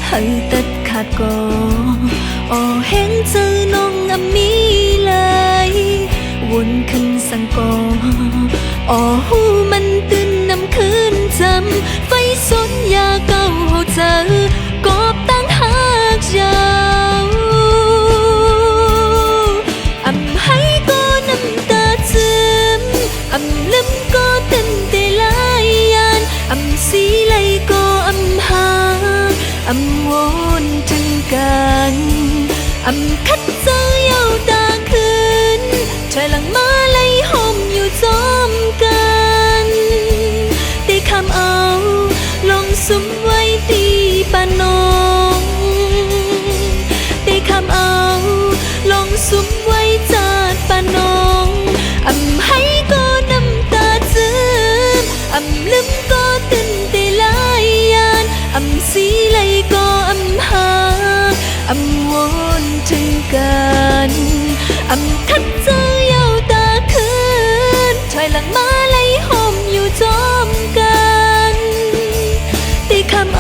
ให้ตัดขาดก็อ๋อแห้งเจอน้องอำมีเลยวนขึ้นสังกออ๋อหูมันตื่นนำคืนจำไฟสนยาเก่าเธอกบตั้งหากเจ้าอำให้ก็น้ำตาซึมอำลืมก็เต็มแต่ลายยานอำสีไหลก็อำหาอำวนถึงกันอำคัดเจอยาวตาคืนถอยหลังมาไล่หอมอยู่จอมกันตีคำเอาลงสุมไว้ตีปานน้องตีคำเอาลงสุมไว้จานปานน้องอำให้ก็น้ำตาซึมอำลืมก็ตื่นแต่ลายยานอำสีไหลก็อำหาอำวนถึงกันอำคัดเจอยาวตาคืนถอยหลังมาไล่หอมอยู่จอมกันตีคำ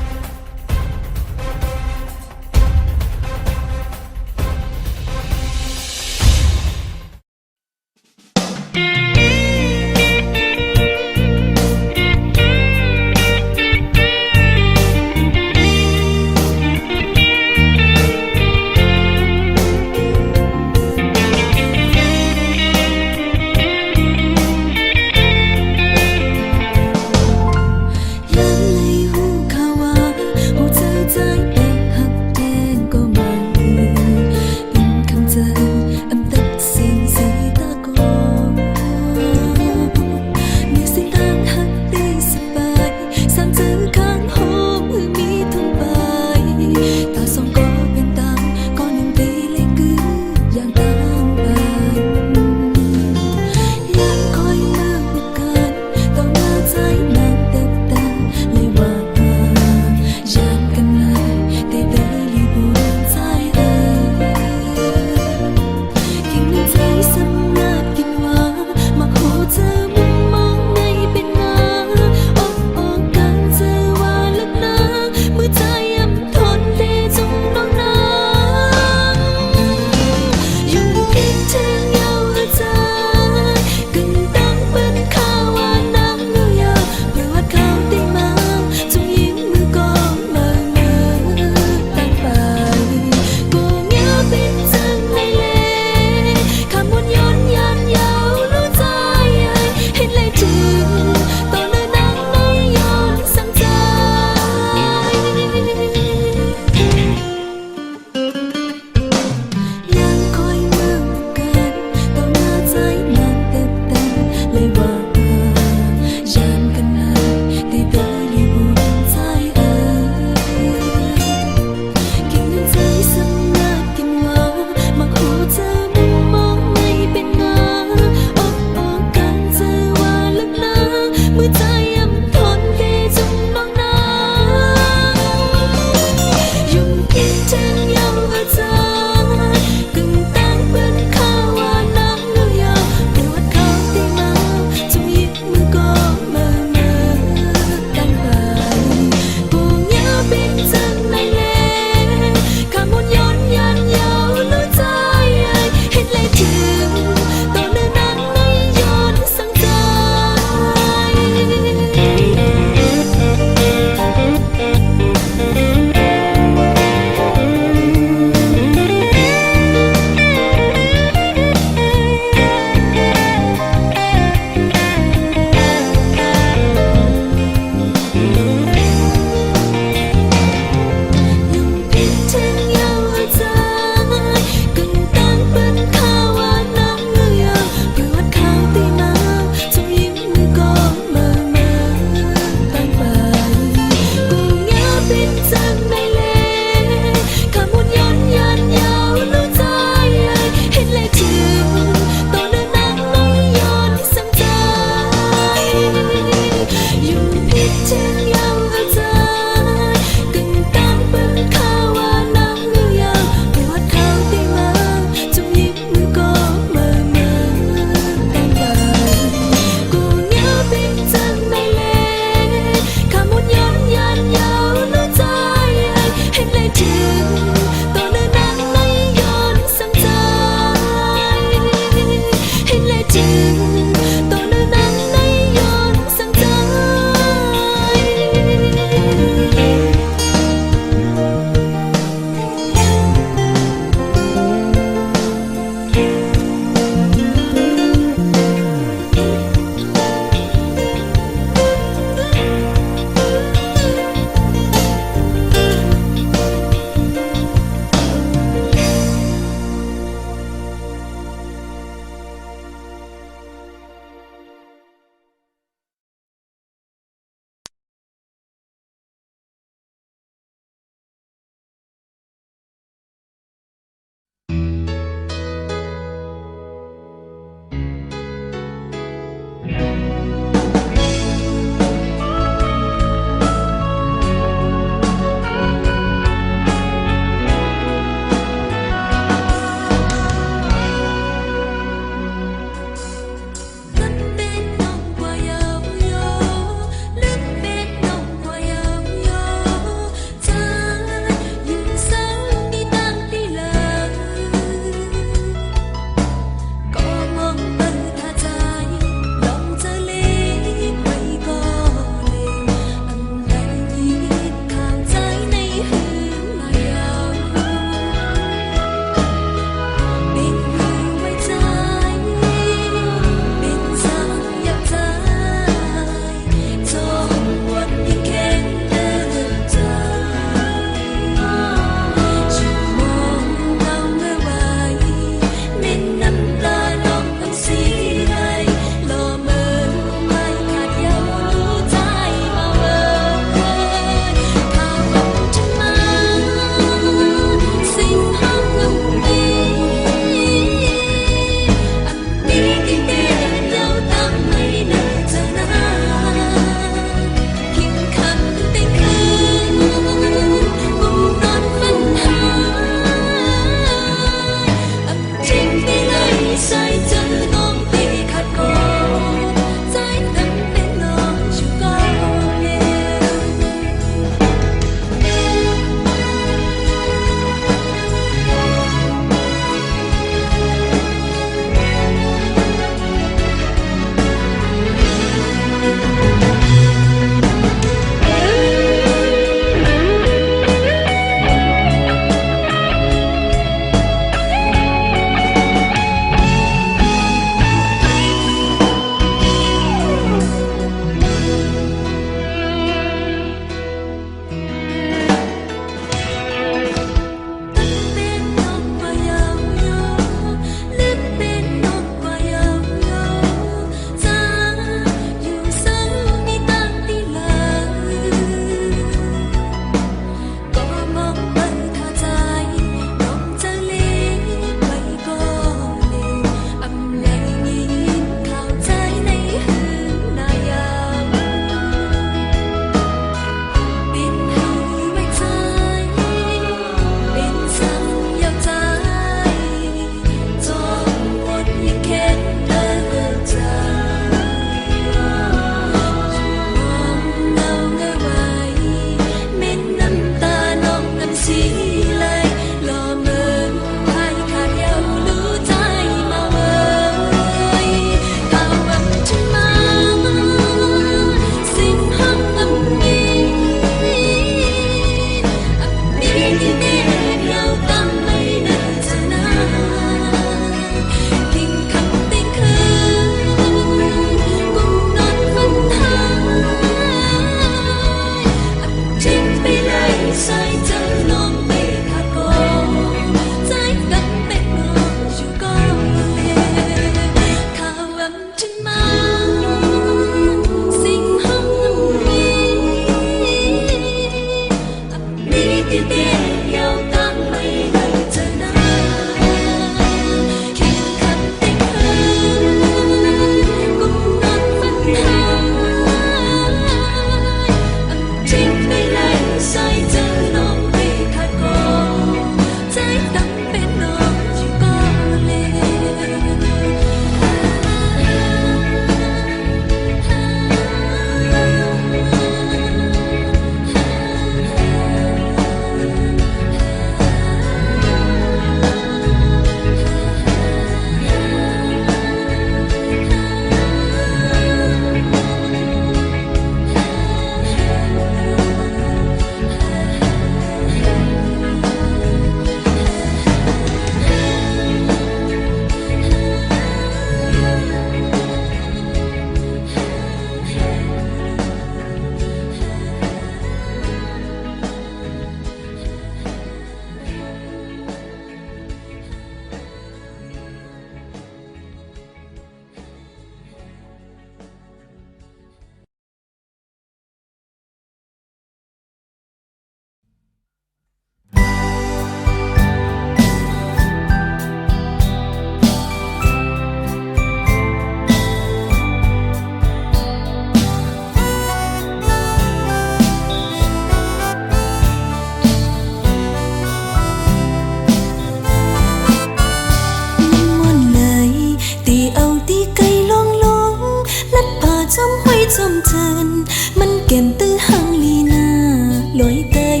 ลอยเตย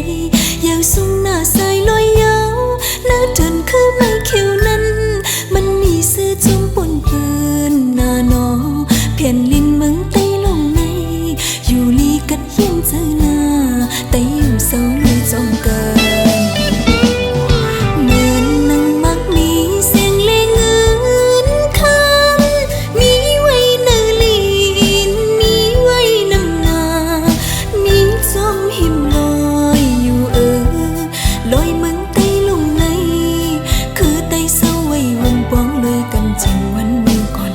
ยาวสูงหน้าสายลอยยาวหน้าเดินคือไม่เขียวนั้นมันมีเสื้อจุ่มปนเปื้อนหน้าหนอเพียนลิ้นมึงไตลงในอยู่ลีกัดเย็นเจอหน้าไตอยู่เศร้าเลยจอมเกินเหมือนนางมักมีเสียงเลงเงินคำมีไว้เนื้อลีนมีไว้น้ำหน้ามีจอมหิมลอยอยู่ลอยมึงไตลงในคือไตเศร้าไว้วงปองเลยกันจริงวันมือก่อน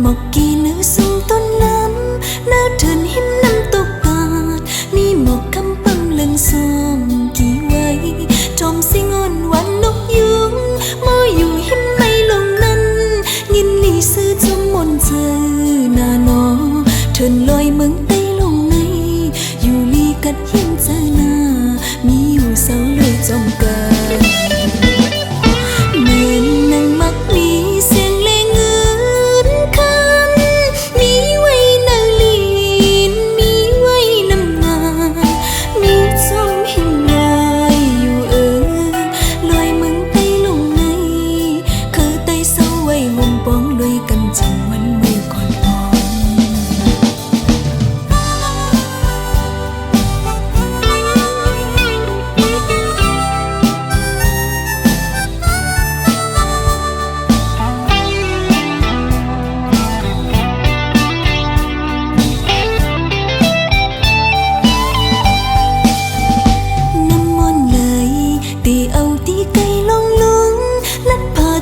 หมอกกีเนื้อสูงต้นน้ำหน้าเถินหิมน้ำตกปาดมีหมอกคำปังเลืองซองกี่ไว้จอมสิงอ่อนหวานนกยุงมออยู่หิมไม่ลงนั้นยินลีซื้อจมมนเจอหน้าหนอเถินลอยมึงไตลงในอยู่ลีกัดเย็นเจอหน้ามีอยู่เศร้าเลยจอมเกินเหมือนนางมักมีเสียงเลงเงินคำมีไว้เนื้อลีนมีไว้น้ำหน้ามีจอมหิมลอยอยู่ลอยมึงไตลงในคือไตเศร้าไว้วงปองลอยกันจริงวันมือก่อน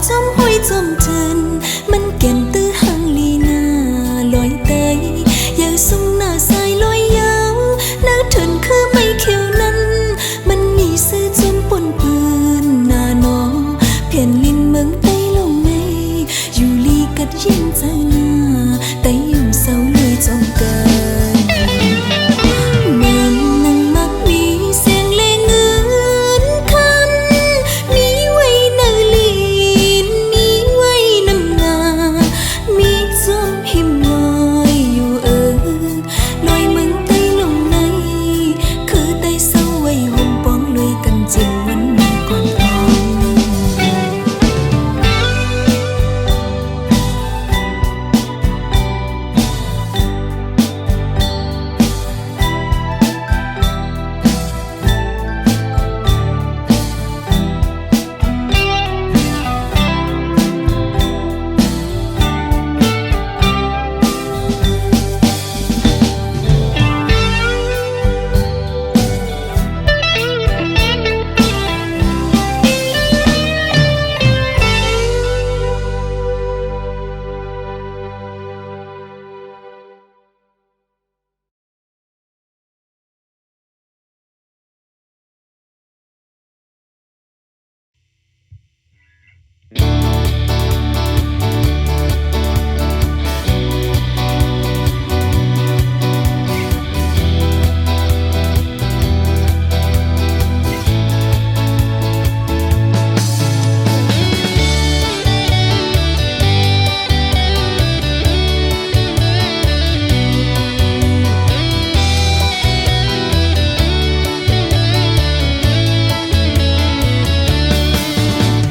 จอมห้อยจอมเทินมันแก่นตื้อหางลีนาลอยเตยยาวสูงหน้าสายลอยยาวหน้าเถินคือไม่เขียวนั้นมันมีเสื้อจุ่มปนเปื้อนหน้าหนอเพียนลิ้นเมืองไตลงในอยู่ลีกัดเย็นเจอหน้าไตอยู่เศร้าเลยจอมเกินเหมือนนางมักมีเสียงเลงเงินคำมีไว้เนื้อลีมีจอมหิมลอยอยู่ลอยมึงไตลงในคือไตเศร้าไว้วงปองลอยกันจริงวันมือก่อน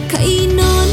ไข่นอน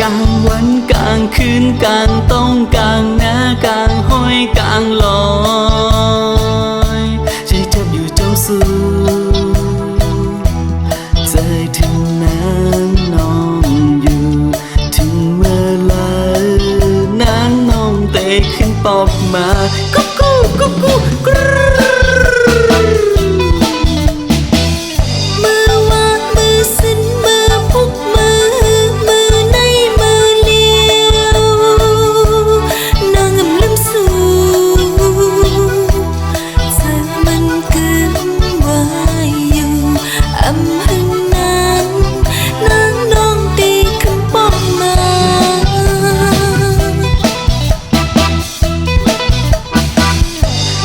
กลางวันกลางคืนกลางต้องกลางหน้ากลางห้อยกลางลอยใจจับอยู่เจ้าสูใจถึงน้ำน้องอยู่ถึงเมื่อไรน้ำน้องเตะขึ้นปอบมากุ๊กกุ๊กกุ๊กกุ๊กกรู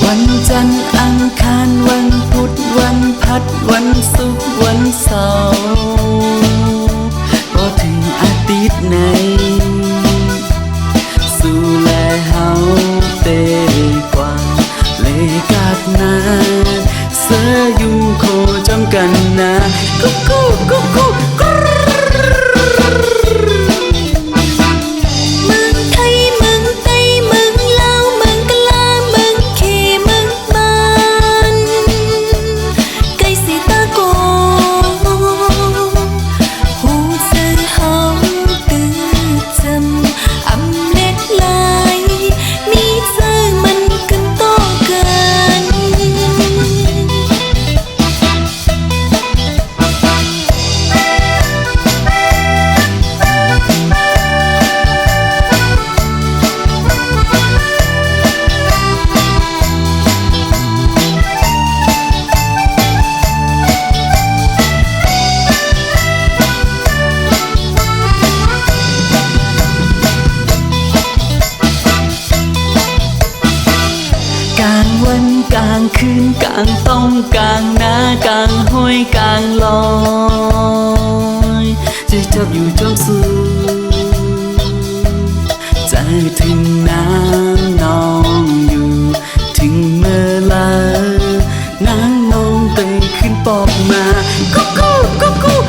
วันจันทร์อังคารวันพุธวันพัดวันศุกร์วันเสาร์ก็ถึงอาทิตย์ไหนสู่แลเฮาเตกว่าเลกาดนาเสือยุงโคจำกันนะกุ๊กกุ๊กกุ๊กกุ๊กกุ๊กกลางวันกลางคืนกลางต้องกลางหน้ากลางห้อยกลางลอยใจจับอยู่จ้องสูใจถึงน้ำน้องอยู่ถึงเมื่อไรน้ำน้องเตะขึ้นปอบมากุ๊กกุ๊กกุ๊กกุ๊ก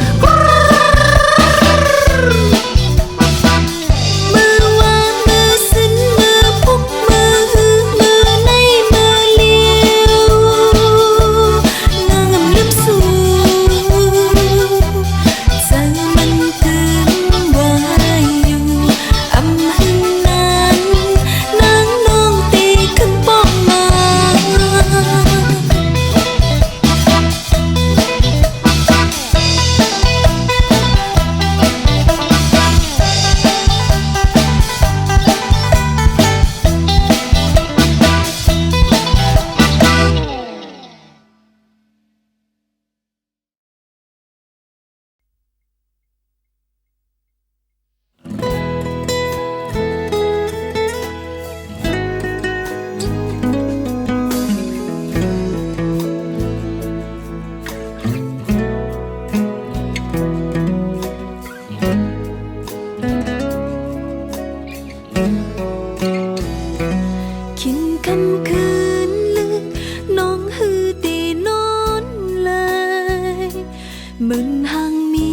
มึงหังมี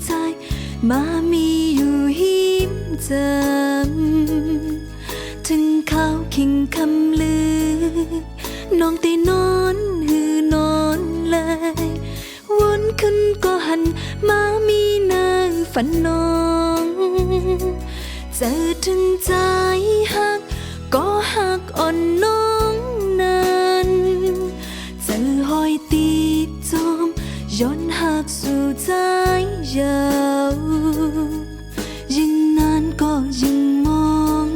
ใจมามีอยู่หิมจำถึงข้าวคิงคำลือน้องตีนอนหือนอนเลยวนขึ้นก็หันมามีหน้าฝันน้องเจอถึงใจหักก็หักอ่อนน้องนั้นเจอหอยตีจอมย้อนหักสู่ใจยาวยิ่งนานก็ยิ่งมอง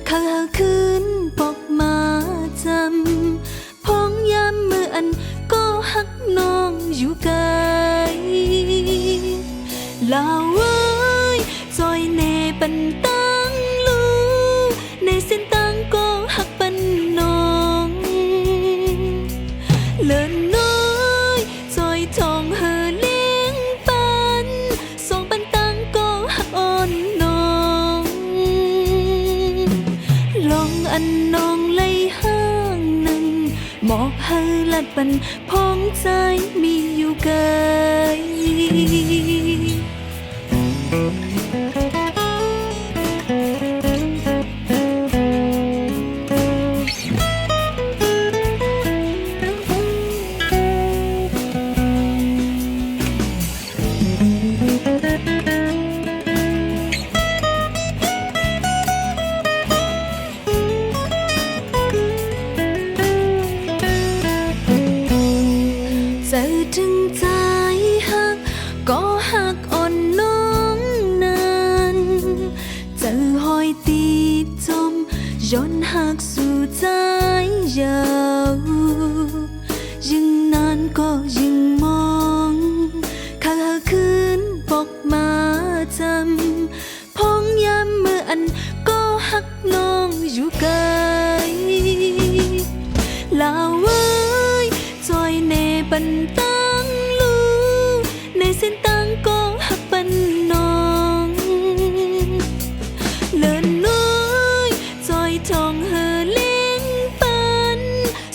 ข้าขึ้นปอกมาจำพ้องยามมืออันก็หักน้องอยู่ไกลลาวเอ้ยจอยเนปันตั้งลูในเส้นตั้งก็หักปันน้องเลินน้อยจอยทองเฮอเลี้ยงปันสองปันตั้งก็หักอ่อนน้องลองอันน้องเลยห้างหนึ่งหมอกเฮอลัดปันพ้องใจมีอยู่ไกล ย้อนหักสู่ใจยาวยิ่งนานก็ยิ่งมองข้าคืนบอกมาจำพ้องย้ำเมื่ออันก็หักน้องอยู่ไกลลาไว้จอยเนบันตังลูในเส้นตังก็หักปันน้องเลินน้อยจอยทองเฮอเลี้ยงปัน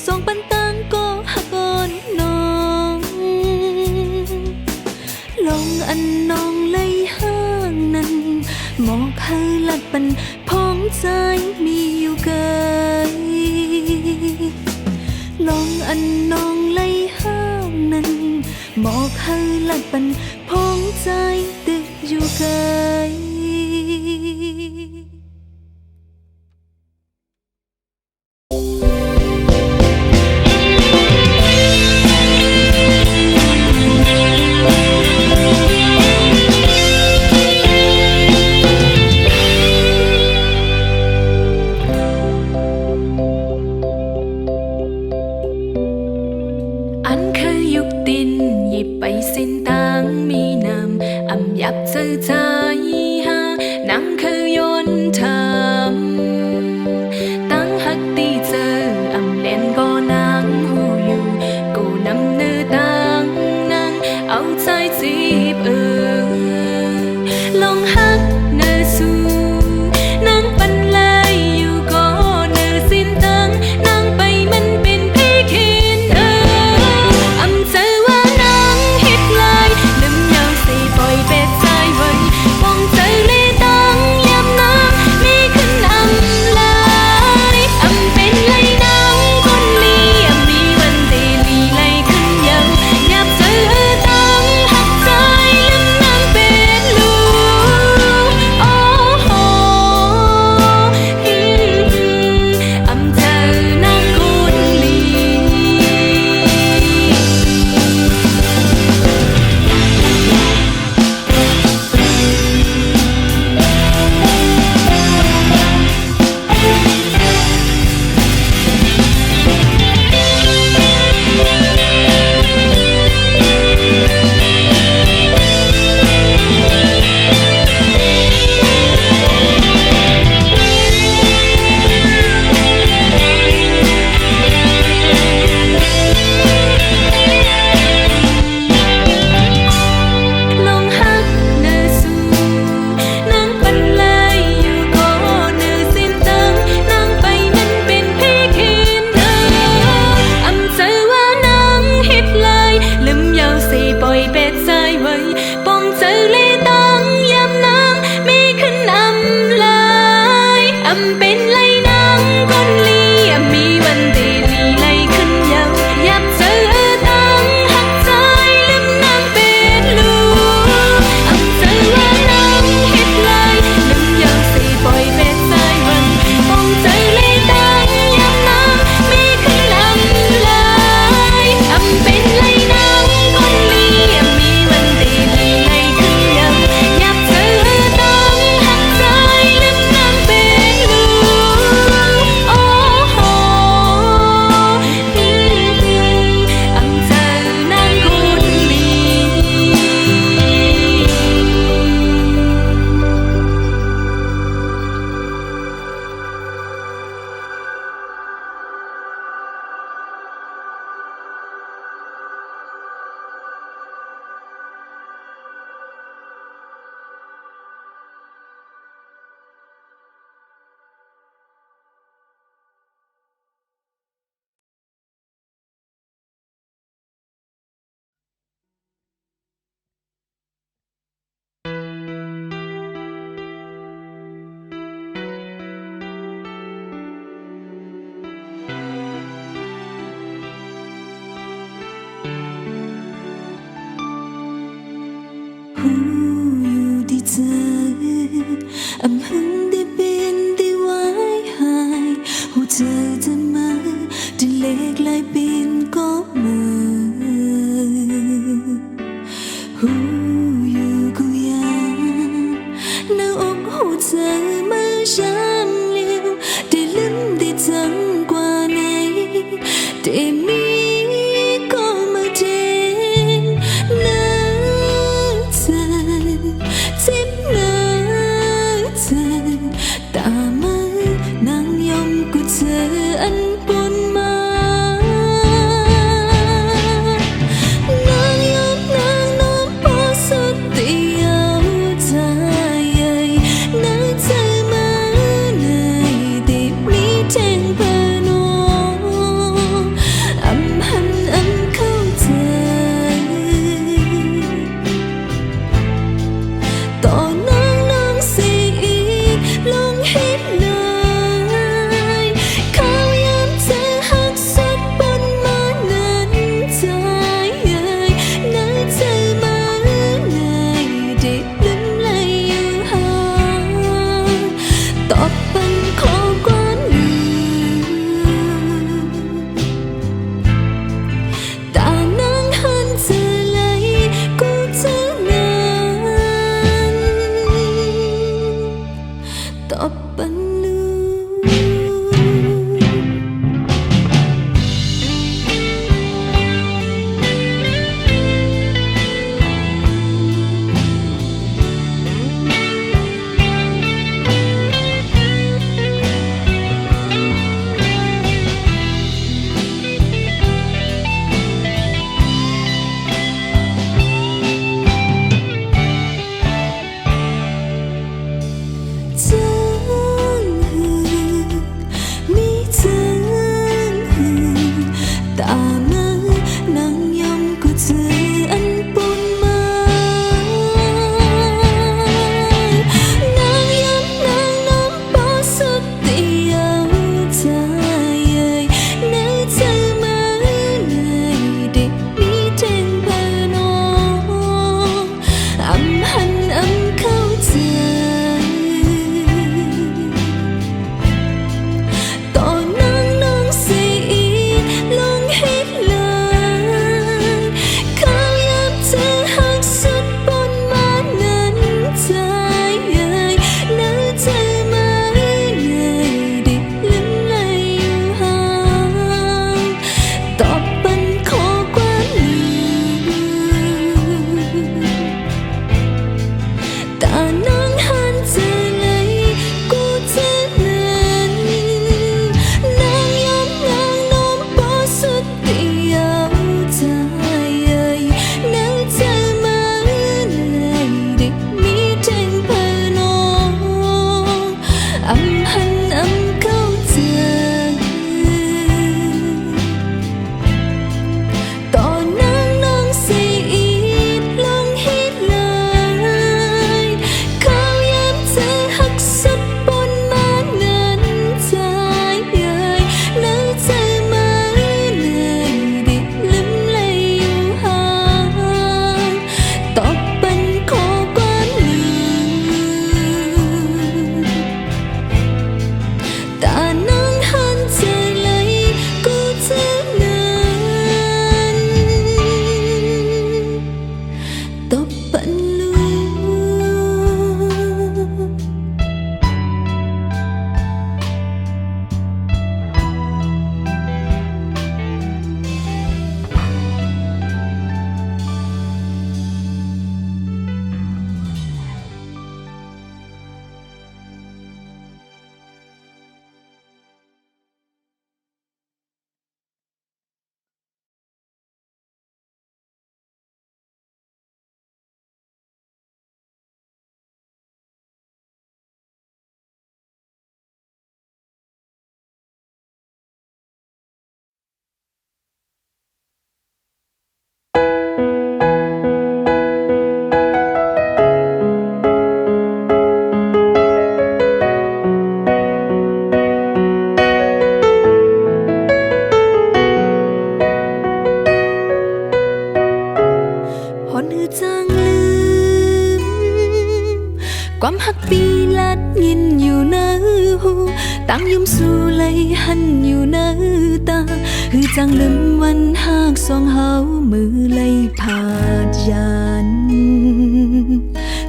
สองปันตังก็หักอ่อนน้องลงอันน้องเลยห้างนั้นหมอกเฮอลัดปันพ้องใจมีอยู่ไกลลองอันน้องไล่ห้างนั้นหมอกเฮอลัดปันพ้องใจตึกอยู่ไกลอันเคยยุกดินหยิบไปสิ้นตังมีนำอำยับเจอใจหานังเคยโยนทำตั้งหักตีเจออำเล่นก็นางหูอยู่กูนำเนื้อตังนางเอาใจจีบลองหักเนื้อสู่นางปันไลอยู่ก็เนื้อสิ้นตังนางไปมันเป็นพี่คิดอำเจอว่านางเฮ็ดลายลืมยาวสิปล่อยเป็ดใจไว้ปองเจอเลยตังยำนางมีขึ้นอำลายอำเป็นไรนางคนลีมีวันเดลีไลขึ้นยำยับเจอตังหักใจลืมนางเป็นลูกโอ้โหอำเจอนางคนลี ลองหักเนื้อสู่นางปันไลอยู่ก็เนื้อสิ้นตังนางไปมันเป็นพี่คิดอำเจอว่านางเฮ็ดลายลืมยาวสิปล่อยเป็ดใจไว้ปองเจอเลยตังยำนางมีขึ้นอำลายอำเป็นไรนางคนลีมีวันเดลีไลขึ้นยาวยับเจอตังหักใจลืมนางเป็นลูกอำเจอว่านางเฮ็ดลายลืมยาวสิปล่อยเป็ดใจไว้ปองเจอเลยตังยำนางมีขึ้นอำลายอำเป็นไรนางคนลีมีวันเดลีไลขึ้นยาวยับเจอตังหักใจลืมนางเป็นลูกโอ้โหอำเจอนางคนลี หูอยู่ที่เธออำหึงได้เป็นได้ไว้หายหูเธอจะมาได้เล็กลายเป็นก็มือหูอยู่กูยังหน้าอกหูเธอมาช้ำเลี้ยวได้ลืม ตามือนางยอมกูเจออันปนมานางยอมนางน้อมพอสุดที่เอาใจนางเธอมาในดิบนี้แจ้งเพื่อนอำหันอำเข้าใจต่อนางสิอีกลงเฮ็ดเลยเขายามเธอหักสุดบนมานั้นใจนางเธอมาในดิบลืมเลยอยู่ห่างตอบปันขอกว่าลืมตานางหันเธอเลยกูเธอนั้นตอบปันลืม จังหือมีจังหือตามานางยอมกูเจออันปนมานางยอมนางน้ำปอสุดที่เอาใจนางเธอมาในดิบนี้แจ้งเพื่อนอำหันอำเข้าใจต่อนางสิอีกลงเฮ็ดเลยเขายามเธอหักสุดบนมานั้นใจนางเธอมาในดิบลืมเลยอยู่ห่างตอบปันขอกว่าลืมตานางหันเธอเลยกูเธอนั้นนางยอมนางน้อมพอสุดที่เอาใจนางเธอมาในดิบนี้แจ้งเพื่อนอำหันอำเข้าใจต่อนางสิอีกลงเฮ็ดเลยเขายามเธอหักสุดบนมานั้นใจนางเธอมาในดิบลืมเลยอยู่ห่างตอบปันขอกว่าลืมตานางหันเธอเลยกูเธอนั้นตอบปันลืม ความหักปีลัดยินอยู่ในหูตั้งยุ่มสู่เลยหันอยู่ในตาคือจังลืมวันหากสองเฮามือเลยผาดยัน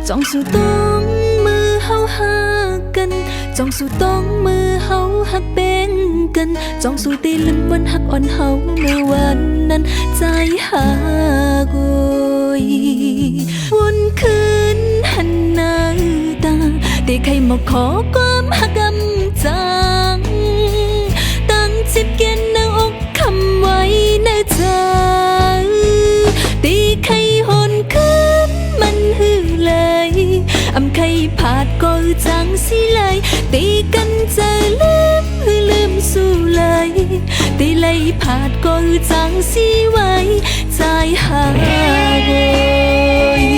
จ้องสู่ต้องมือเฮาหักกันจ้องสู่ต้องมือเฮาหักแบ่งกันจ้องสู่ตีลืมวันหักอ่อนเฮาเมื่อวันนั้นใจหากวนคืนหันหน้าตา แต่ใครมาขอความหักกำจังตั้งจิตเกียนในอกคำไว้ในใจตีใครหอนขึ้นมันหือเลยอำใครผาดก็จังสิเลยตีกันจะลืมสู้เลยตีเลยผาดก็จังสิไว้ใจหาโวย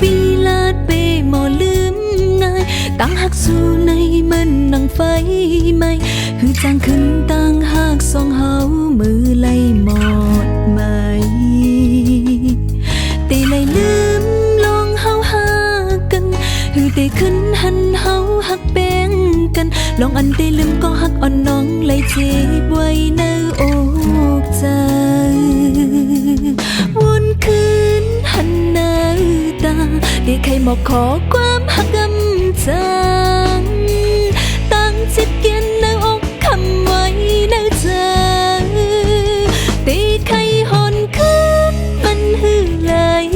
ปีลาดเปหมอลืมง่ายตั้งหักสู่ในมันนังไฟไหมหือจางขึ้นตั้งหักสองเฮามือไล่หมอดไหมเตไล่ลืมลองเฮาหากันหือเตขึ้นหันเฮาหักแบ่งกันลองอันเตลืมก็หักอ่อนน้องไล่เจ็บไว้ในอกใจวนคืนหันหน้าได้ใครมาขอความหักกำจังตั้งจิตเกียนในอกคำไว้ในใจตีใครหอนขึ้นมันหือเลย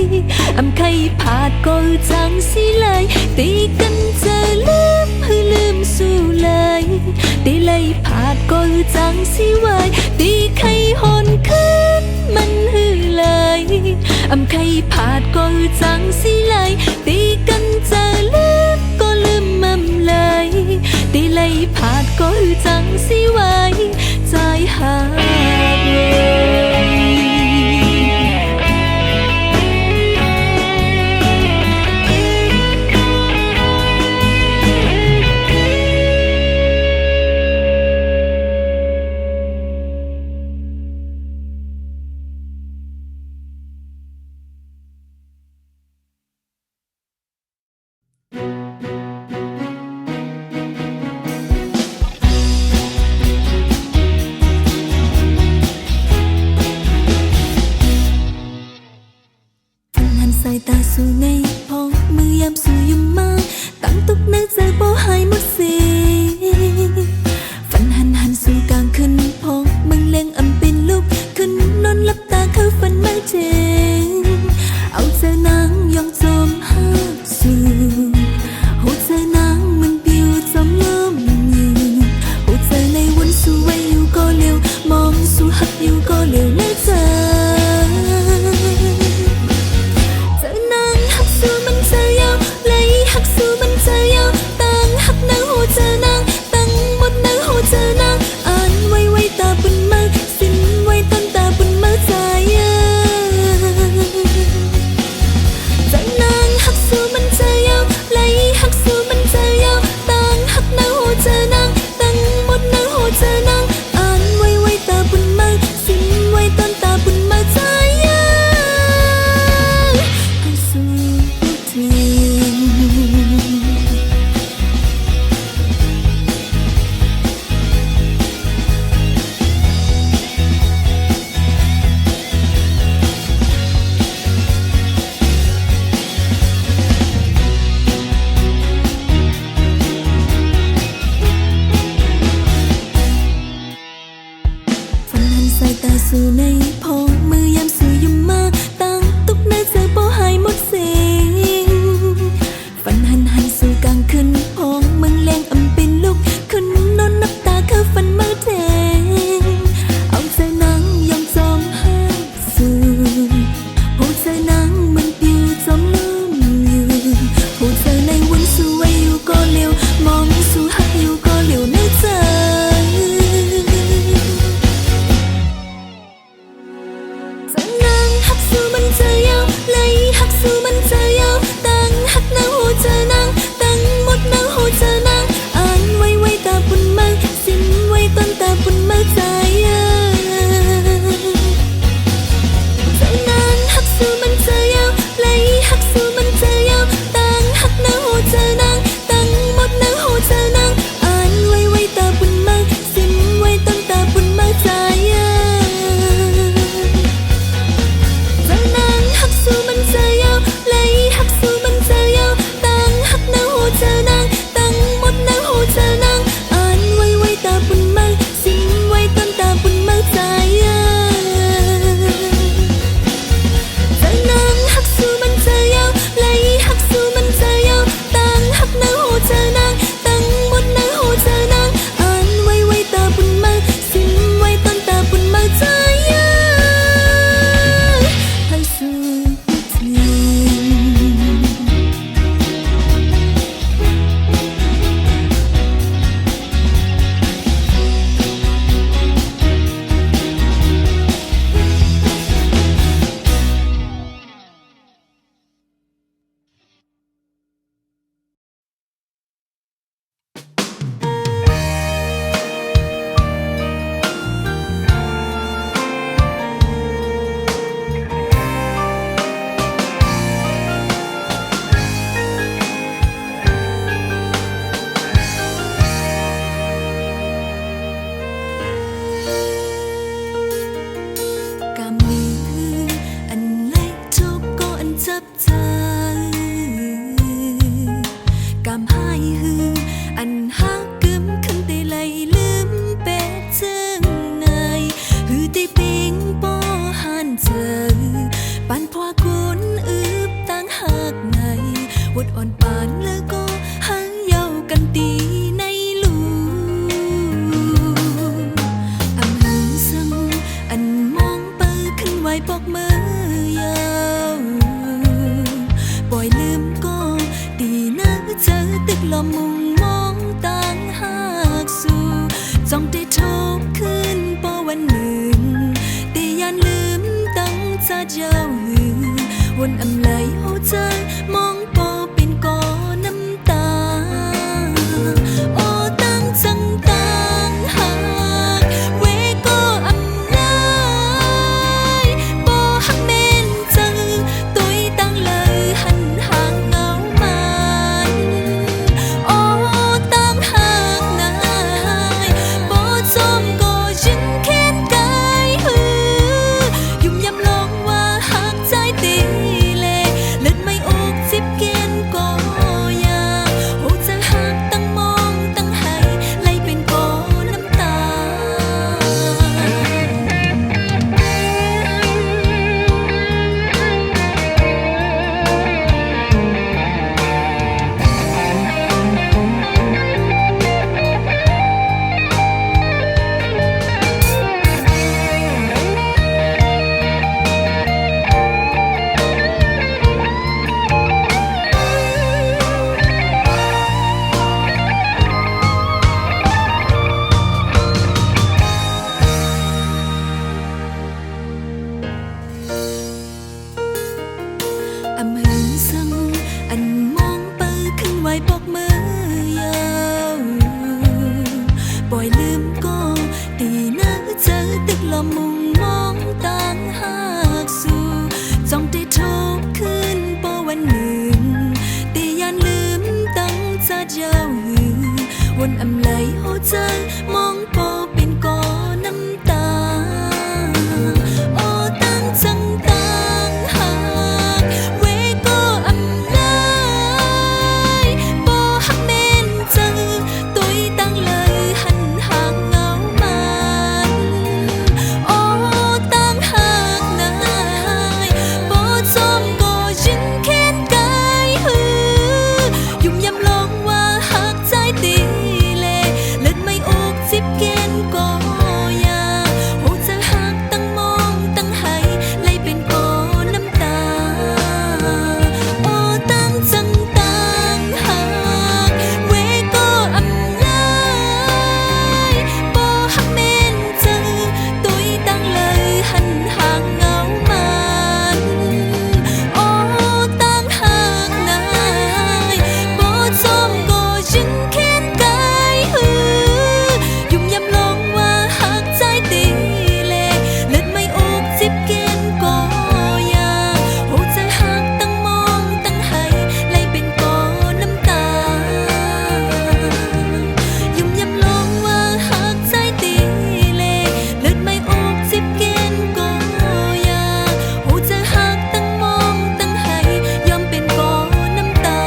อำใครผาดก็จังสิเลยตีกันจะลืมสู้เลยตีเลยผาดก็จังสิไว้ตีใครหอนขึ้นมันหือเลยอำใครผาดก็จังสิเลยตีกันจะก็ลืมมั่มเลยตีเลยผาดก็จังสิไว้ใจหาสายตาสู่ในพองมือยามสู่ยุ่มมาตั้งตุกในใจบ่หายหมดสิฝันหันสู่กลางคืนพองมึงเล็งอำเป็นลูกขึ้นนอนหลับตาเข้าฝันไม่เจงเอาเจอนางยองจมหักสู่หัวใจนางมันปิวจมล้มยืนหัวใจในวันสู่ไว้อยู่ก็เร็วมองสู่หักอยู่ก็เร็วในใจสู่ในพองมือยามสู่ยุ่มมาตั้งตุกในใจบ่หายหมดสิ่งฝันหันสู่กลางคืนพองมึงแรงอำเป็นลูกขึ้นนอนนับตาเข้าฝันมาแทงเอาใจนางยอมจอมหักสู่หัวใจนางมันปิวจมลืมยืนหัวใจในวันสู่ไว้อยู่ก็เร็วมองสู่หักอยู่ก็เร็วในใจ จ้องได้ทุกคืนปอวันหนึ่งแต่ยันลืมตั้งจะเจ้าหือวนอำไหลหัวใจมองปอเป็นกอน้ำตาโอ้ตั้งจังตังหากเวก็อำไหลปอหักเมนจังตุยตั้งเลยหันห่างเงามันโอ้ตั้งหากนายปอจอมก็ยิ้มแค้นกายหือยุ่มยำลองว่าหักใจตีเลเลือดไม่อกจิบเกณฑ์ก็อยากโอ้จะหักตั้งมองตั้งให้ไล่เป็นกอน้ำตาอำหึงซึ่งอันมองเปิดขึ้นไว้ปอกมือยาวปล่อยลืมก็ตีน่าเจอตึกลมมุงมองต่างหากสู่จ้องได้ทุกคืนปอวันหนึ่งแต่ยันลืมตั้งจะเจ้าหือวนอำไหลหัวใจมองปอเป็นกอน้ำตาโอ้ตั้งจังตังหากเวก็อำไหลปอหักเมนจังตุยตั้งเลยหันห่างเงามันโอ้ตั้งหากนายปอจอมก็ยิ้มแค้นกายหือยุ่มยำลองว่าหักใจตีเลเลือดไม่อกจิบเกณฑ์ก็อยากโอ้จะหักตั้งมองตั้งให้ไล่เป็นกอน้ำตาโอ้ตั้งจังตังหากเวก็อำไหลปอหักเมนจังตุยตั้งเลยหันห่างเงามันโอ้ตั้งหากนายปอจอมก็ยิ้มแค้นกายหือยุ่มยำลองว่าหักใจตีเลเลือดไม่อกจิบเกณฑ์ก็อยากโอ้จะหักตั้งมองตั้งให้ไล่เป็นกอน้ำตายุ่มยำลองว่าหักใจตีเลเลือดไม่อกจิบเกณฑ์ก็อยากโอ้จะหักตั้งมองตั้งให้ยอมเป็นกอน้ำตา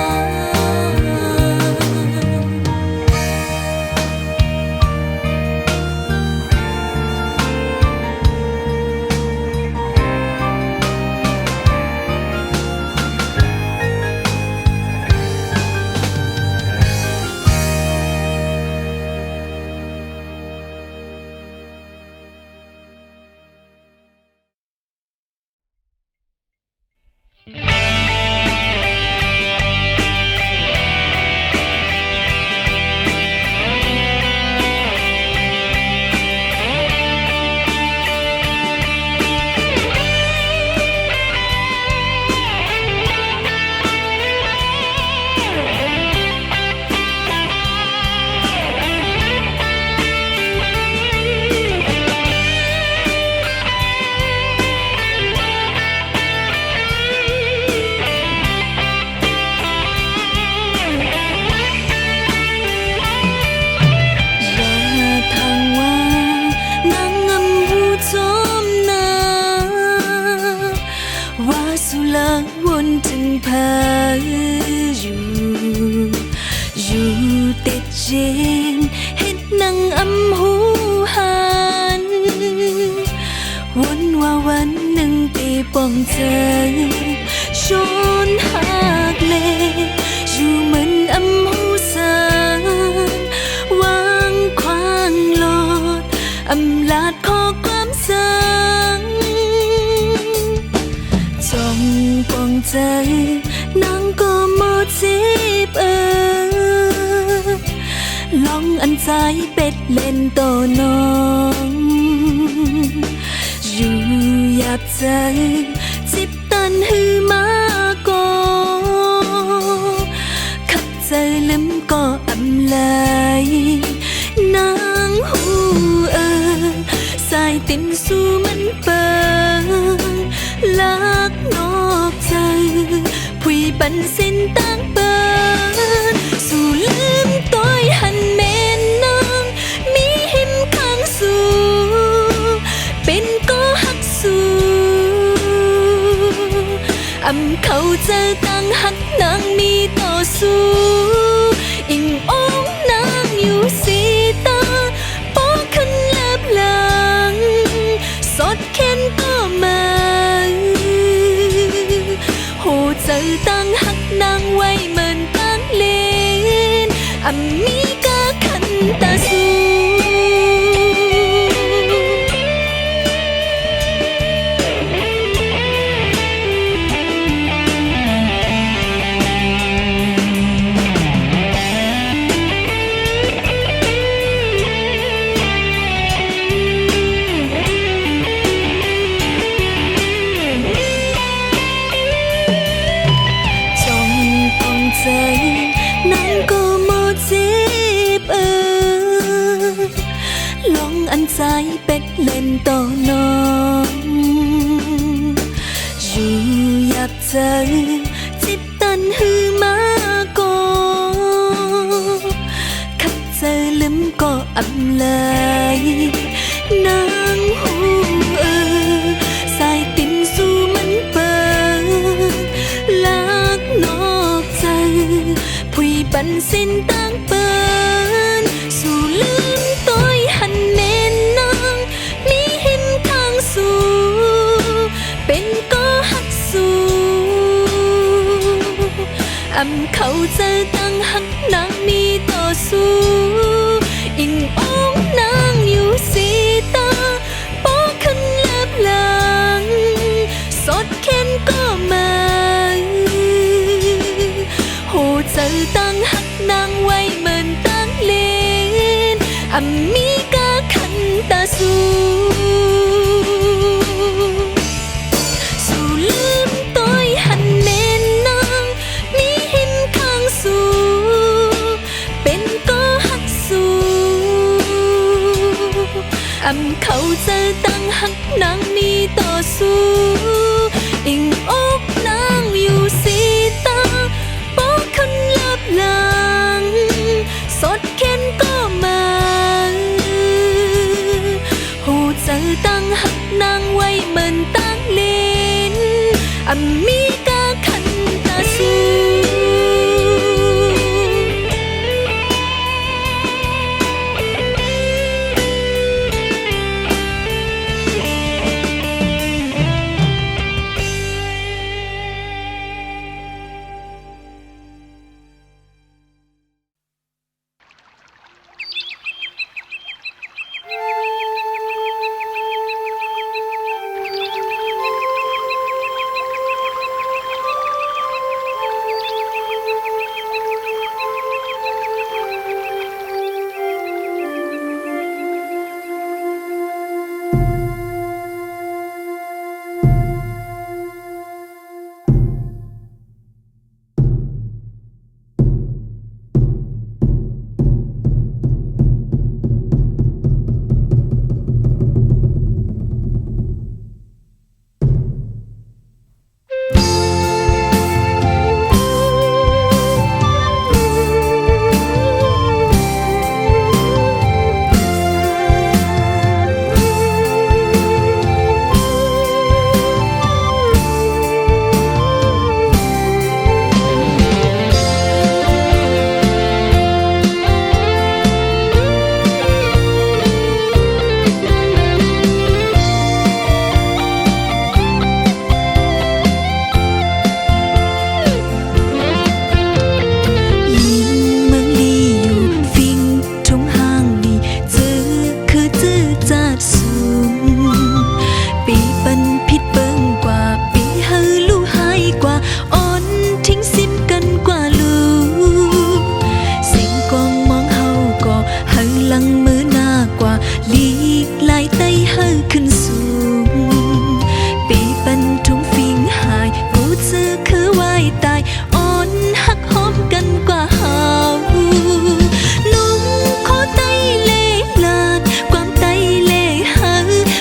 พาอยู่ติดเจนเฮ็ดนังอำหูหันวนว่าวันหนึ่งตีป้องใจชนหักเลอยู่เหมือนอำหูสางวางควางโลดอำลาดขอความสังจ้องป้องใจนางก็หมดจีบลองอัน สายเป็ดเล่นโตน้องอยู่หยาบใจจิบตันหือมาก็ขับใจลืมก็อำลายนางหูสายตินสู้มันเปิงลักนอกใจผู้บันเส้นต่างเปิงสู่ลืมต้อยหันแม่นางมีหิมข้างสู่เป็นก็หักสู่อำเขาเจอตั้งหักนางมีต่อสู้อิงองนางอยู่สีตาปอขึ้นแลบหลังสดเข็นก็มาโหเจอตั้งหักนางไว้เหมือนตั้งเลนอำมีกาขันตาสู้นั่งก็โมจีบลองอันใจเป็ดเล่นต่อน้องอยู่หยาบใจจิบตันหือมาก็ขับใจลืมก็อำลายนางหูสายตินสู้มันเปิงลักนอกใจผู้บันสินต่างเปินสู่ลืมต้อยหันแม่นางมีหิมข้างสู่เป็นก็หักสู่อำเขาเจอตั้งหักนางมีต่อสู้อิงองนางอยู่สีตาปอขึ้นแลบหลังสดเข็นก็มาโหเจอตั้งหักนางไว้เหมือนตั้งเลนอำมีกาขันตาสู้สู่ลืมต้อยหันแม่นางมีหิมข้างสู่เป็นก็หักสู่อำเขาเจอตั้งหักนางมีต่อสู้อิงอกนางอยู่สีตาปอขึ้นแลบหลังสดเข็นก็มาหูเจอตั้งหักนางไว้เหมือนตั้งเลนอำมีกาขันตาสู้ เ ขึ้นสูงปีปันทุ่งฟิงหายกูซื้อคือไว้ตายอ่อนหักหอมกันกว่าเฮานุ่งขอไตเล่ลาดความไตเล่หา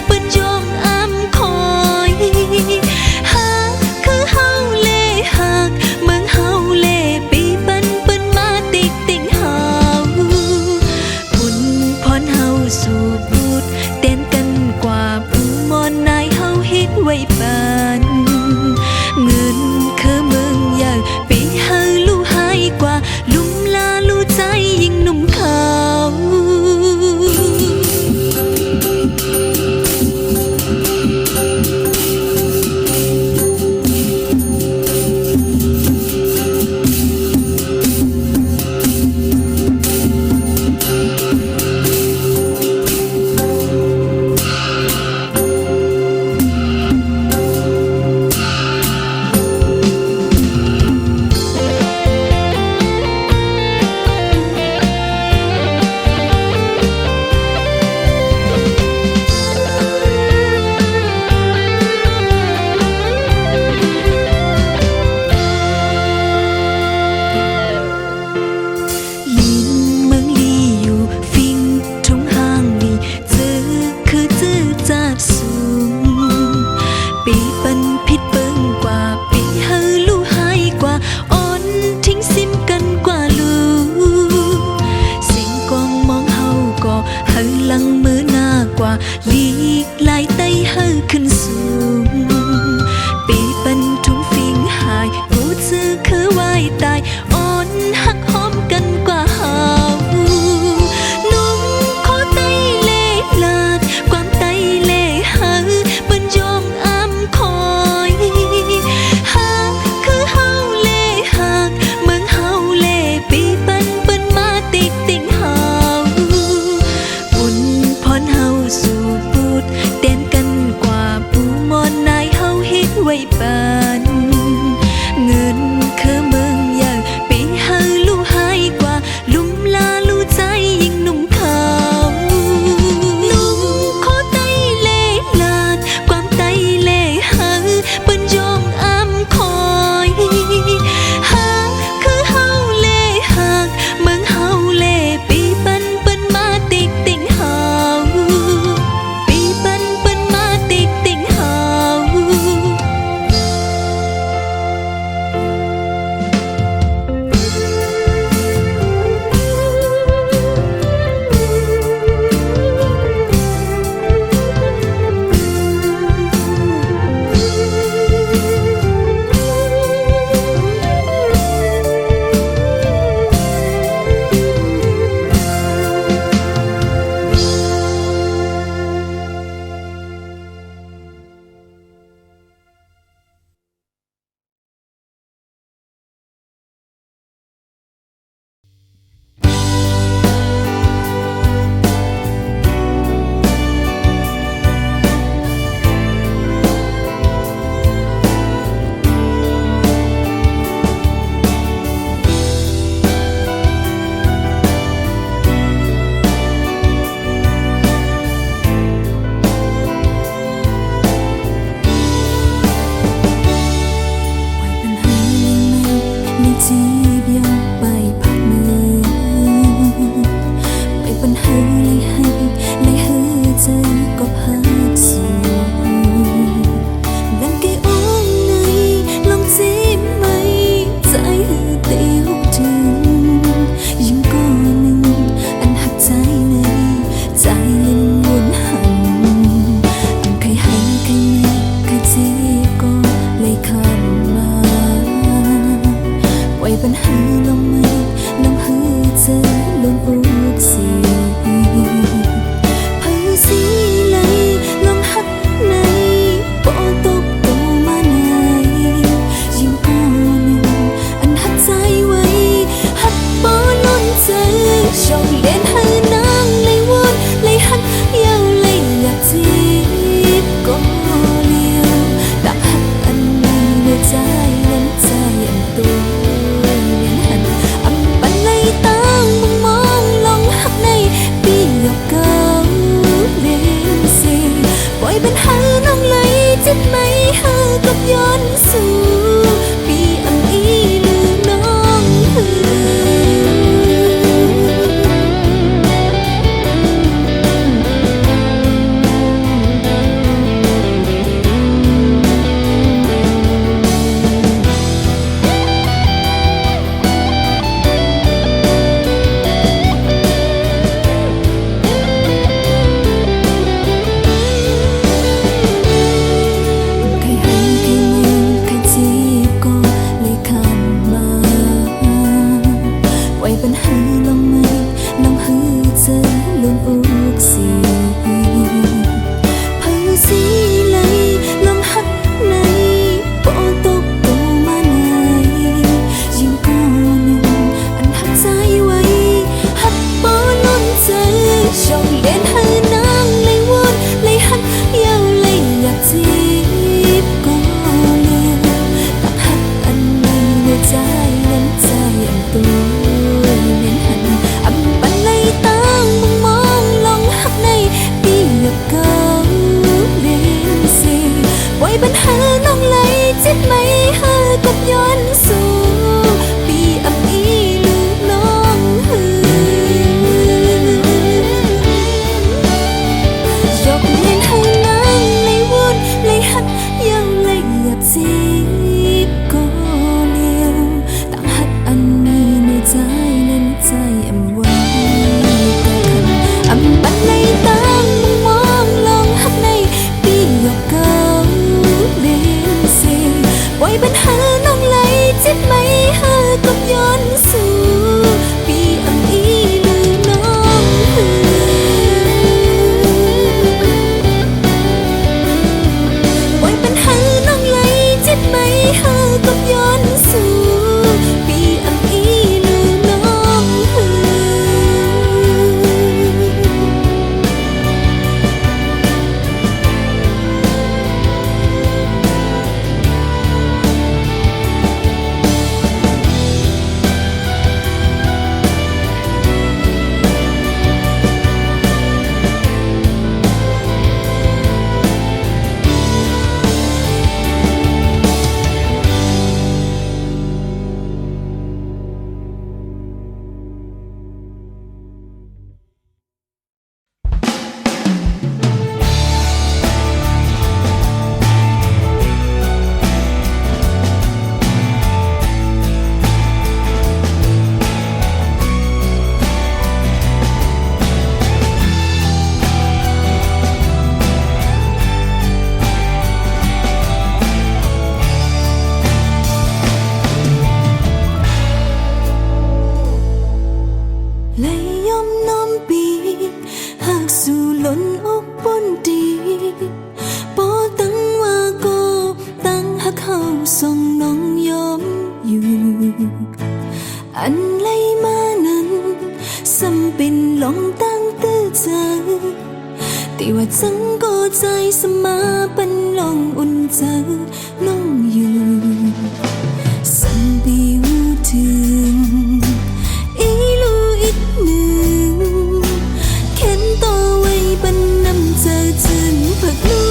เปิ้นยองอ้ำคอยหาคือเฮาเล่หากเมืองเฮาเล่ปีปันเปิ้นมาติ๊กติ่งเฮาบุญพรเฮาสู่บุตรเต้นกันกว่าผู้มอนนายเฮาเฮ็ดไว้ปานเงินคือเมืองใหญ่ปีเฮาลู่หายกว่าลุ่มลาลู่ใจยิ่งหนุ่มเขา ลินเมืองลีอยู่ฟิงทุ่งห้างนี่จื้อคือจื้อจาดสูงปีปันพิดเปิงกว่าปีเฮาลู่หายกว่าอ่อนทิ้งซิมกันกว่าลูเสียงกองมองเฮาก็เฮาลังมือหน้ากว่าลีกลายไตเฮาขึ้นสูงปีปันทุ่งฟิงหายกูจื้อคือไว้ตายอ่อนหักหอมกันกว่าเฮานุ่งขอไตเล่ลาดความไตเล่หาเปิ้นยองอ้ำคอยหาคือเฮาเล่หากเมืองเฮาเล่ปีปันเปิ้นมาติ๊กติ่งเฮาบุญพรเฮาสู่บุตรเต้นกันกว่าผู้มอนนาย ดไหมหากับย้อนสู่ปีอำอีหรือน้องหือปัญหาน้องไหลจิตไหมหากับย้อนสู่ปีอำอีหรือน้องหือยกเล่นให้นางเลยวุ่นเลยหักยังเลยอยากจีบก็เลี้ยวต่างหักอันนี้ในใจนั้นใจอำไว้ก็คันอำปันในตั้งมองลองหักในปียกเกาไว้ปัญหาน้องไหลจิตไหมหากับย้อนสู่ปีอำอีหรือน้องหือไว้ปัญหาน้องไหลจิตไหมหากับย้อนสู่ปีอำอีหรือน้องหือส่งน้องยอมอยู่อันไลมานั้นซ้ำเป็นลองตั้งตื้อใจแต่ว่าจังก็ใจสมาเป็นลองอุ่นใจน้องอยู่สัมบิวถึงอีลูอีกหนึ่งเข็นต่อไว้บรรนำเจอจึงผักลู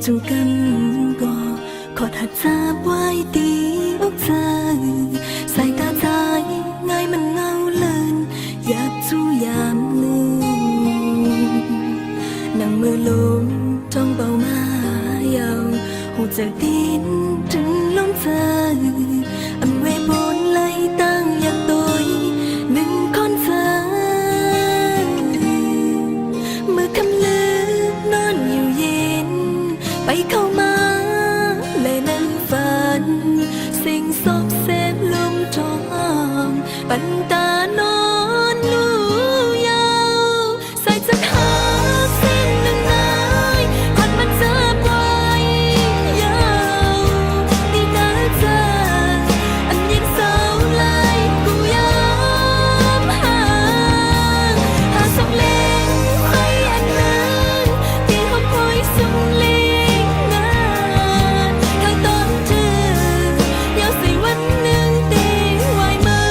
จูกันก็ขอถัดจาบไว้ตีอกเธอสายตาใจง่ายมันเงาเลินอยากจูยามลืมนั่งมือลงจ้องเบามาเยาหูจากดินถึงลมเธออันเวบนไหลตั้งอยากตัวหนึ่งคนเธอเมื่อคำลือนอนอยู่เย็นไปเข้ามาและนั่งฝันสิ่งซบเซฟลมทองปันตานอนลูยาวใส่จากหาเส้นหนึ่งนายคนมันเจอไว้ยาวดีนะเธออันยิ่งเศร้าเลยกูยามห่างหาสำเล็งไว้อันนั้นที่หอบคอยสุ่มเล็งงานข้างต้นเธอยาวใส่วันหนึ่งตีไว้มา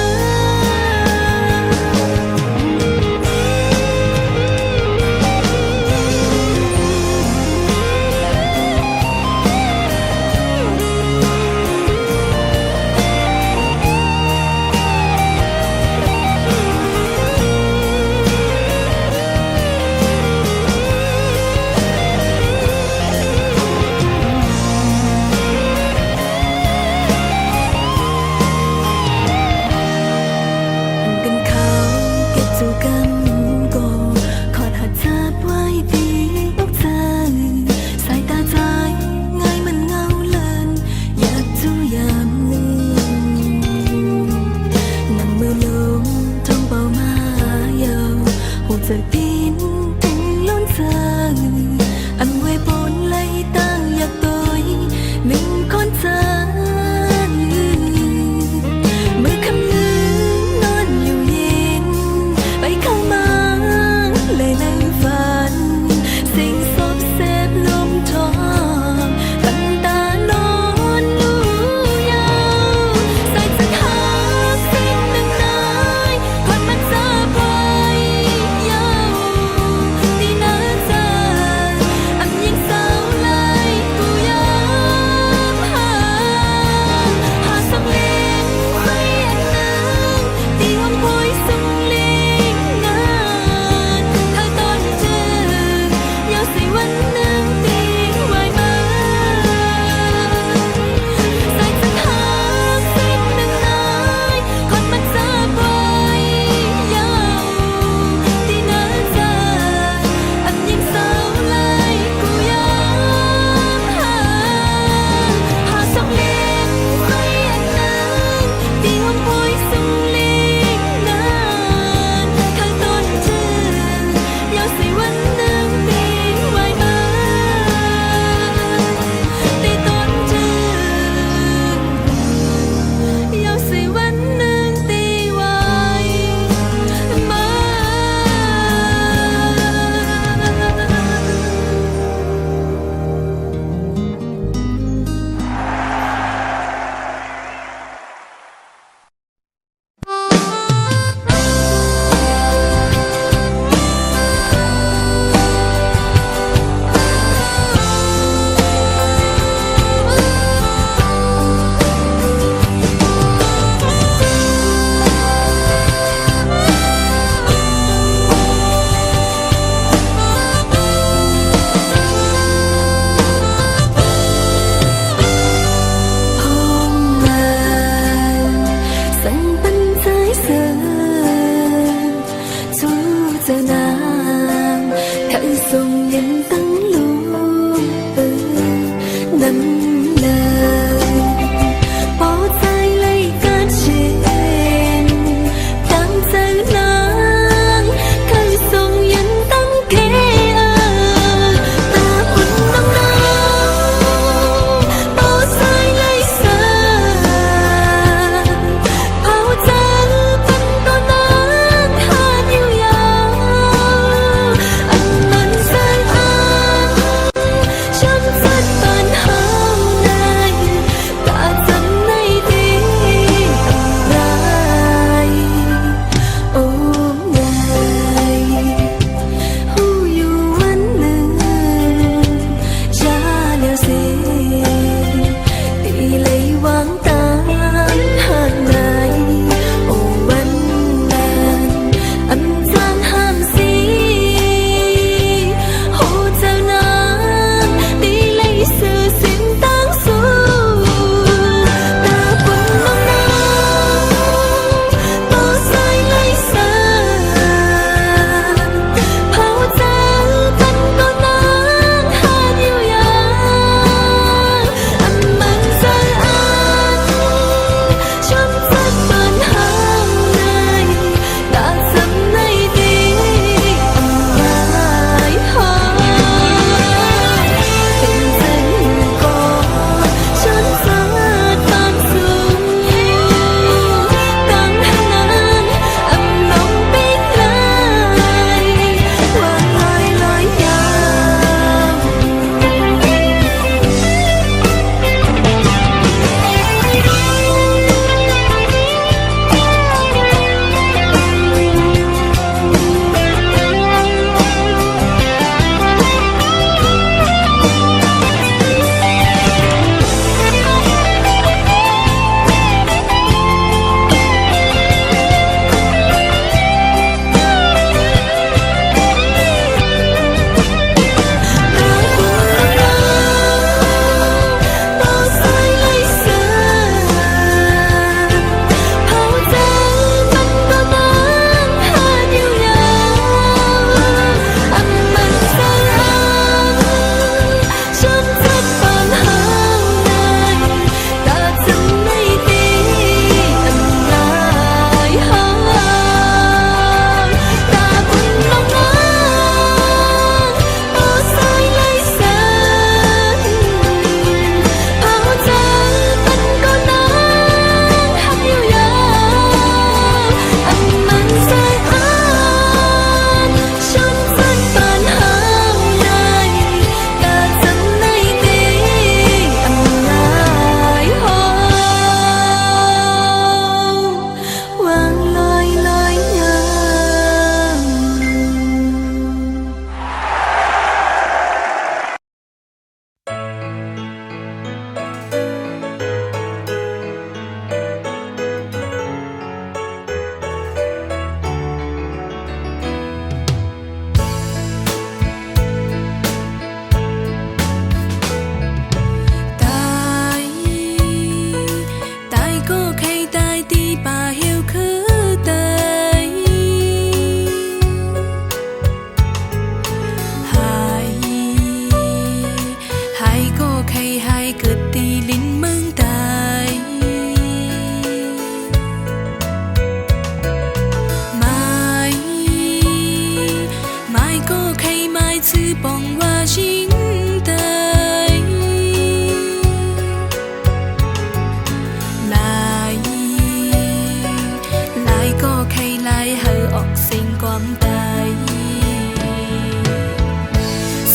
ความตาย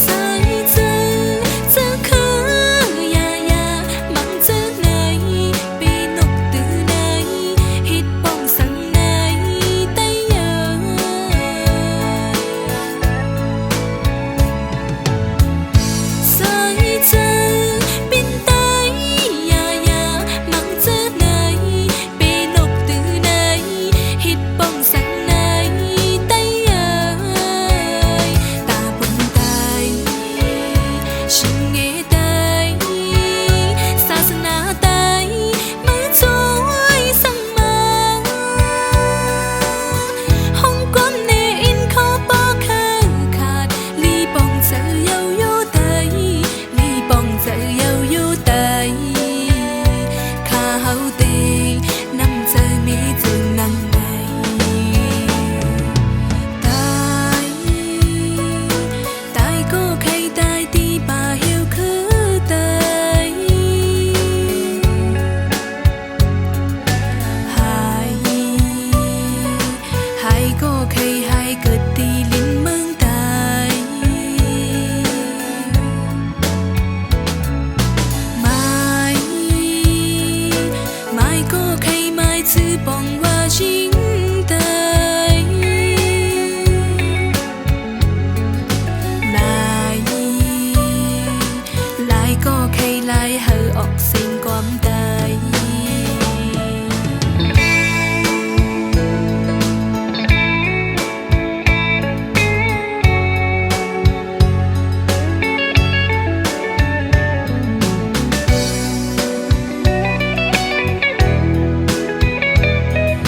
ใส่เธอคืออย่ามังเจอไหนปีนกตื่นไหนฮิตป้องสั่งไหนแต่ยังใส่เธอบินไตอย่ามังเจอไหนปีนกตื่นไหนฮิตป้องสั่งไหนแต่ยังตาบนตายชิงเงตายศาสนาตายมือช่วยสั่งมาห้องก้นเนอินเขาบอกขาดลีปองเจอเยาโยตายลีปองเจอเยาโยตายข้าเฮาเตนำเจอมีจึงนำไหนตายก็ใครตายตีป่าเหี่ยวคือตายหายก็ใครหายเกิดตีลิ้นเมืองตายไม่ก็ใครไม่ชื่อปองว่าชิงตายลายก็ใครลายเหอออกเสียงความตาย ล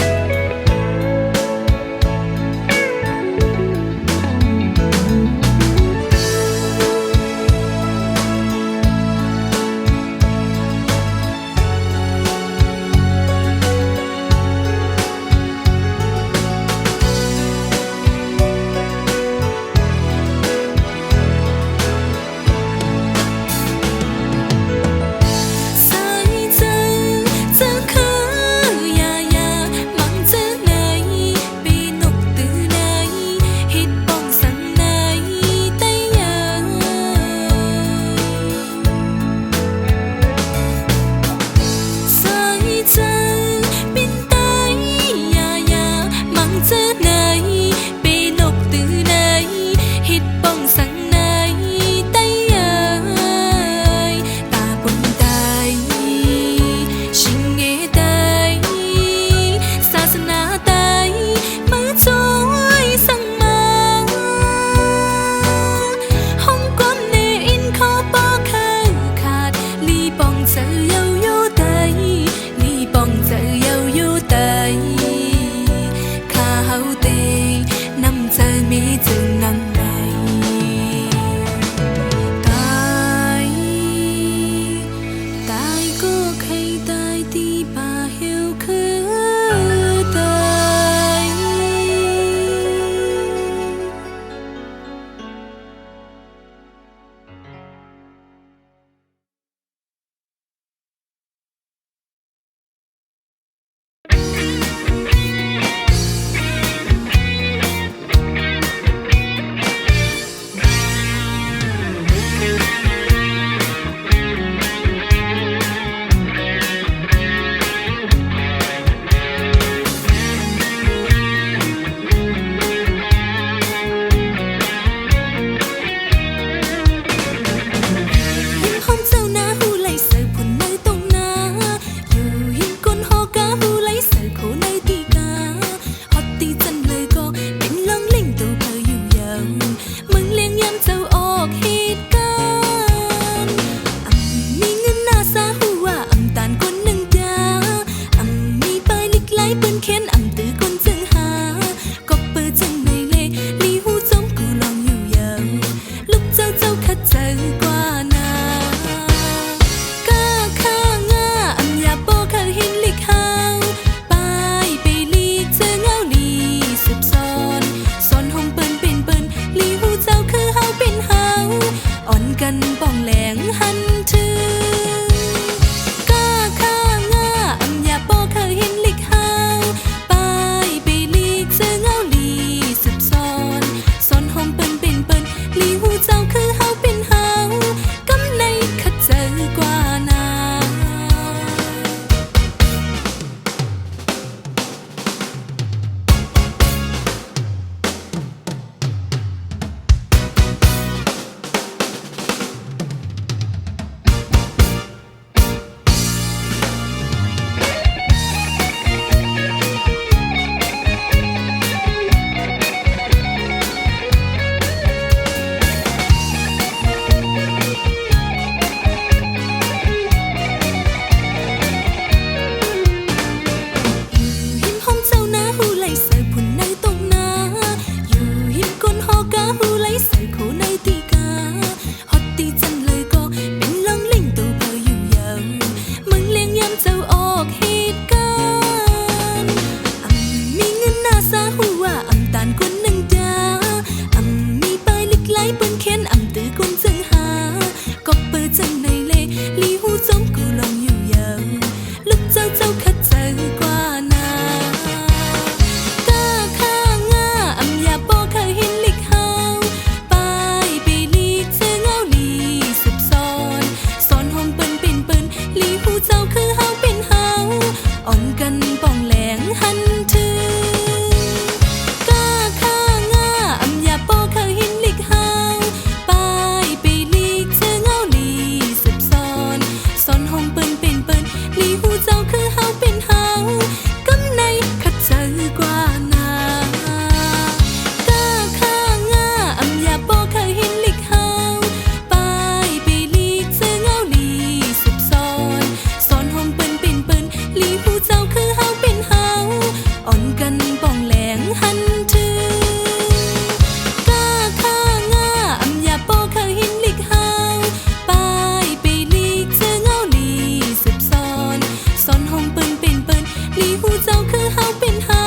คือเฮาเป็นเฮา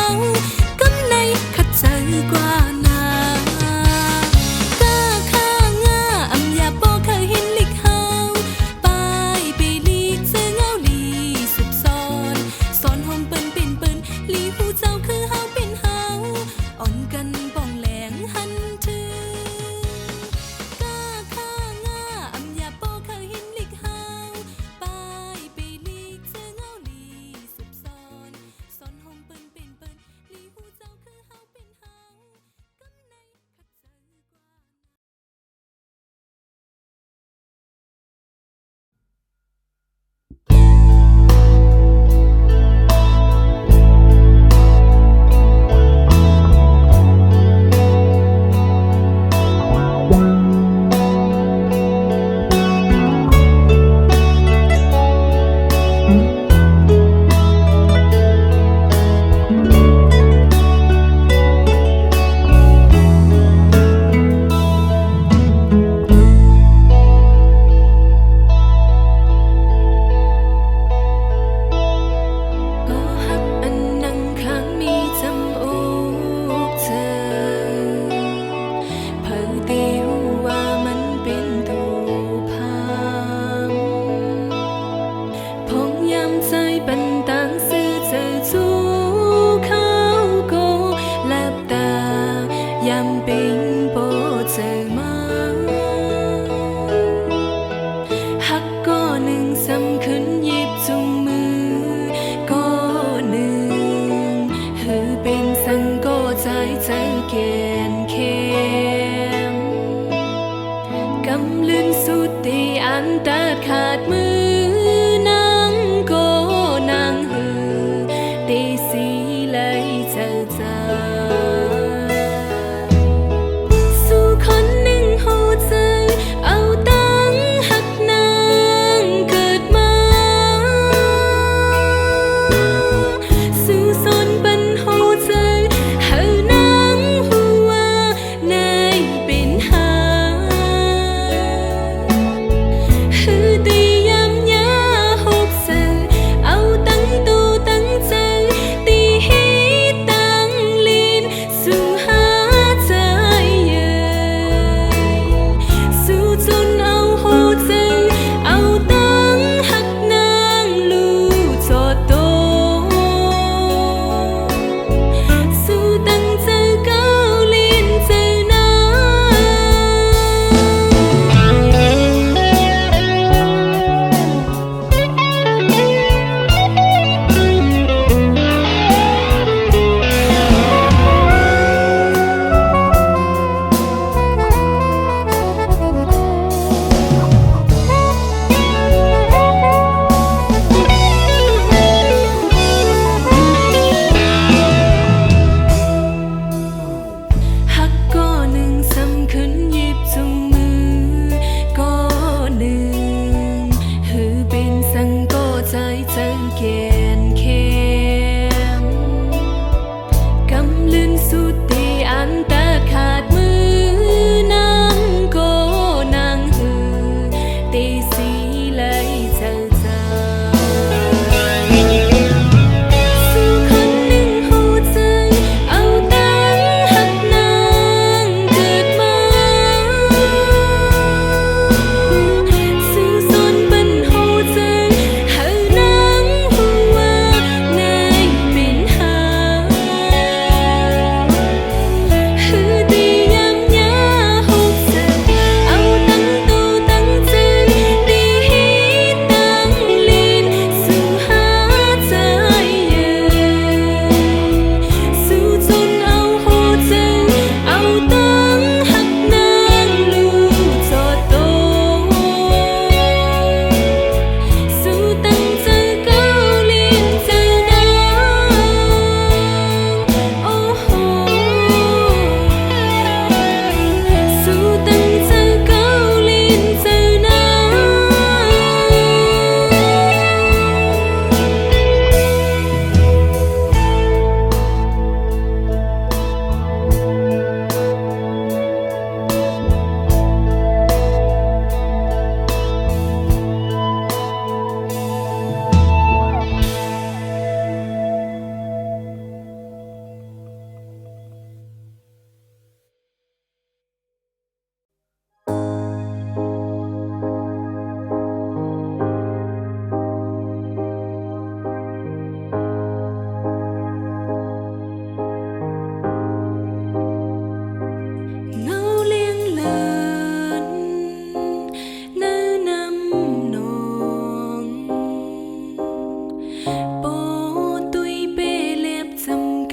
กำในขัดใจกว่านา ก้าข้างาอำอย่าบอกเคยเห็นลิกเฮาไปลีกเสื้อเงาลีสุบซ้อนสอนหอมเปิ้นเป็นเปิ้นลีหูเจ้าคือเฮาเป็นเฮาอ่อนกันป่องแหลงหันถึงก้าข้างาอำอย่าบอกเคยเห็นลิกเฮาไปลีกเสื้อเงาลีสุบซ้อนสอนหอมเปิ้น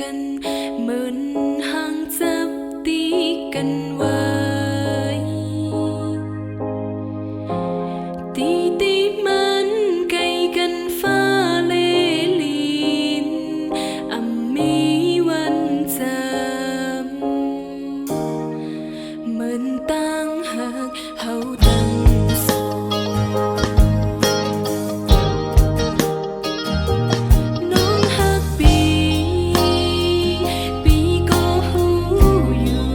กันเหมือนห่างจับตีกันไว้ตีตีมันไกลกันฟ้าเลลินอ่ำมีวันจำเหมือนตั้งหากเฮาตั้งสองน้องฮักปีก็หูอยู่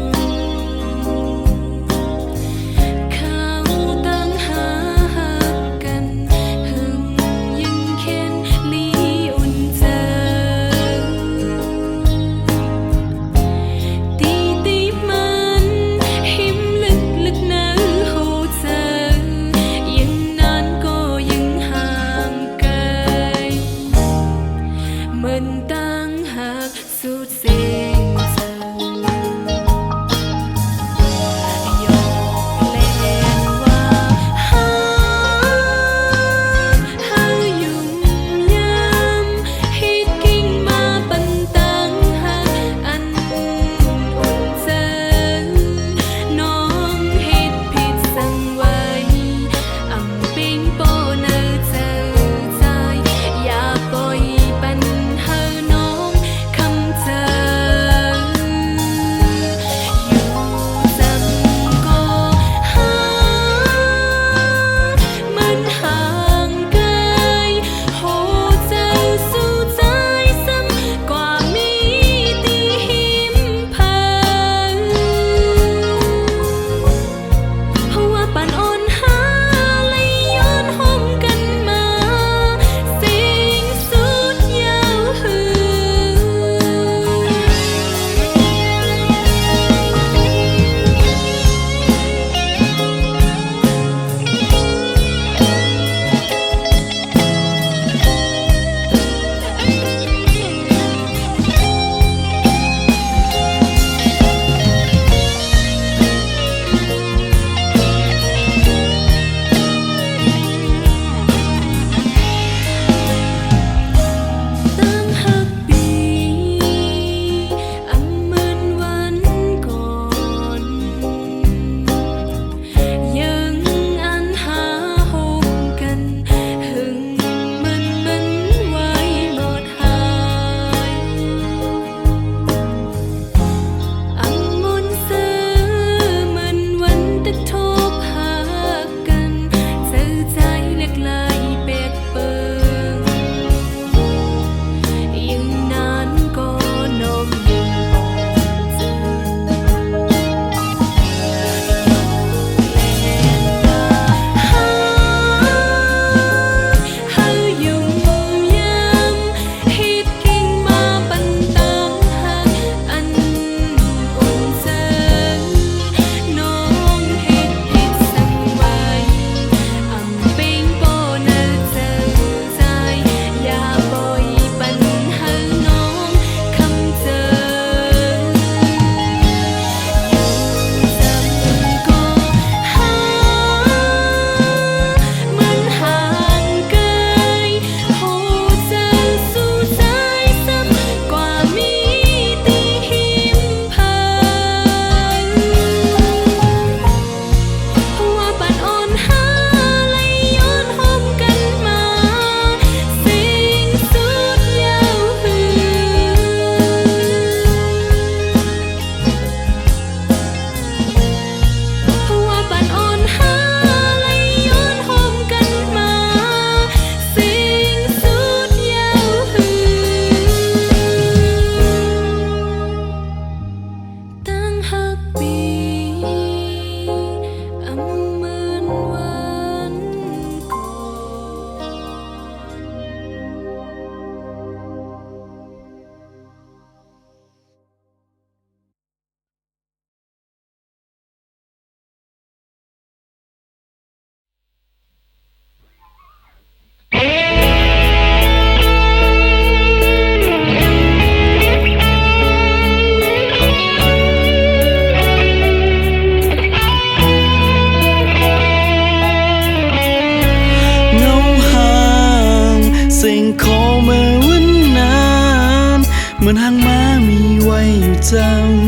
มีไว้อยู่จ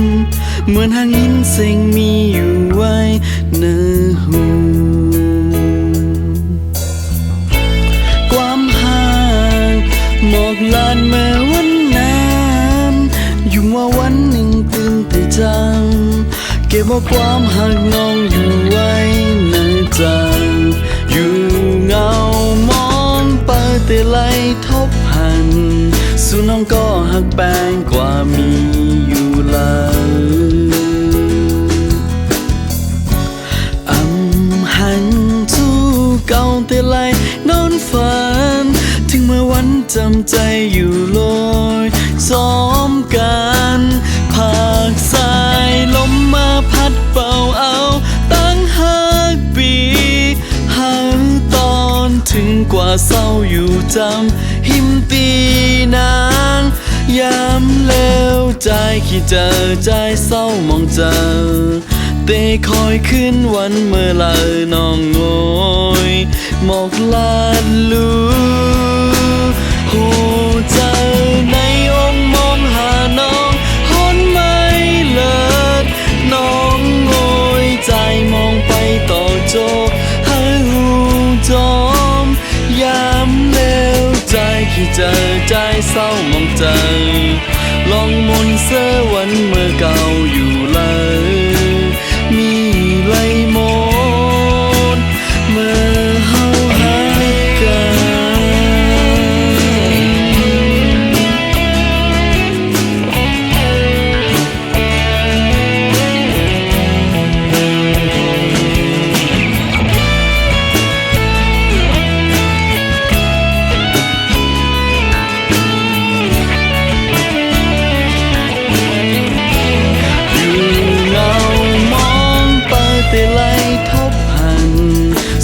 ำเหมือนหางยินเสียงมีอยู่ไว้ในหูความห่างหมอกลานเมื่อวันนั้นอยู่ว่าวันหนึ่งตื่นแต่จำเก็บเอาความหักน้องอยู่ไว้ในใจอยู่เงามองไปแต่ไหลทบหันสู่น้องก็หักแปงกว่ามีอยู่เลยหันทูเก่าแต่ไหลนอนฝันถึงเมื่อวันจำใจอยู่ลอยซ้อมกันภาคสายลมมาพัดเป่าเอาตั้งหักปีหันตอนถึงกว่าเศร้าอยู่จำหิมตีนางยามแล้วใจขี้เจอใจเศร้ามองเจอแต่คอยขึ้นวันเมื่อลาน้องโงยหมอกลานลูโหเจอในองค์มองหาน้องหอนไม่เลิศน้องโงยใจมองไปต่อโจหาหูจอมยามแล้วใจขี้เจอใจเศร้ามองเจอลองมนเสื้อวันเมื่อเก่าอยู่เลยมีไหลมนเมื่อเฮาหากันแต่ไหลทบหัน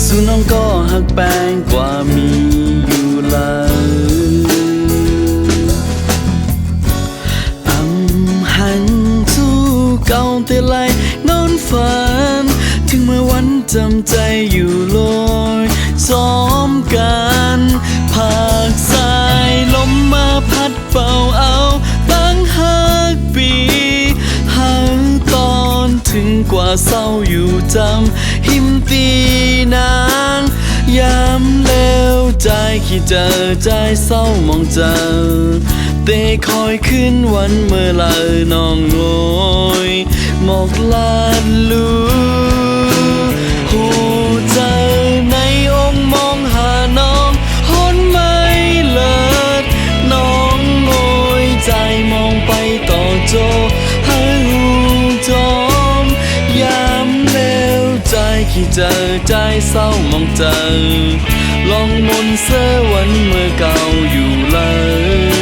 สู่น้องก็หักแปงกว่ามีอยู่เลยหันสู่เก่าแต่ไหลนอนฝันถึงเมื่อวันจำใจอยู่ลอยซ้อมกันภาคสายลมมาพัดเป่าเอาตั้งหักปีหันตอนถึงกว่าเศร้าอยู่จำหิมตีนางยามแล้วใจขี้เจอใจเศร้ามองเจอแต่คอยขึ้นวันเมื่อลาน้องโงยหมอกลานลูโหเจอในองค์มองหาน้องหอนไม่เลิศน้องโงยใจมองไปต่อโจหาหูจอมยามแล้วใจขี้เจอใจเศร้ามองเจอลองมนเสื้อวันเมื่อเก่าอยู่เลย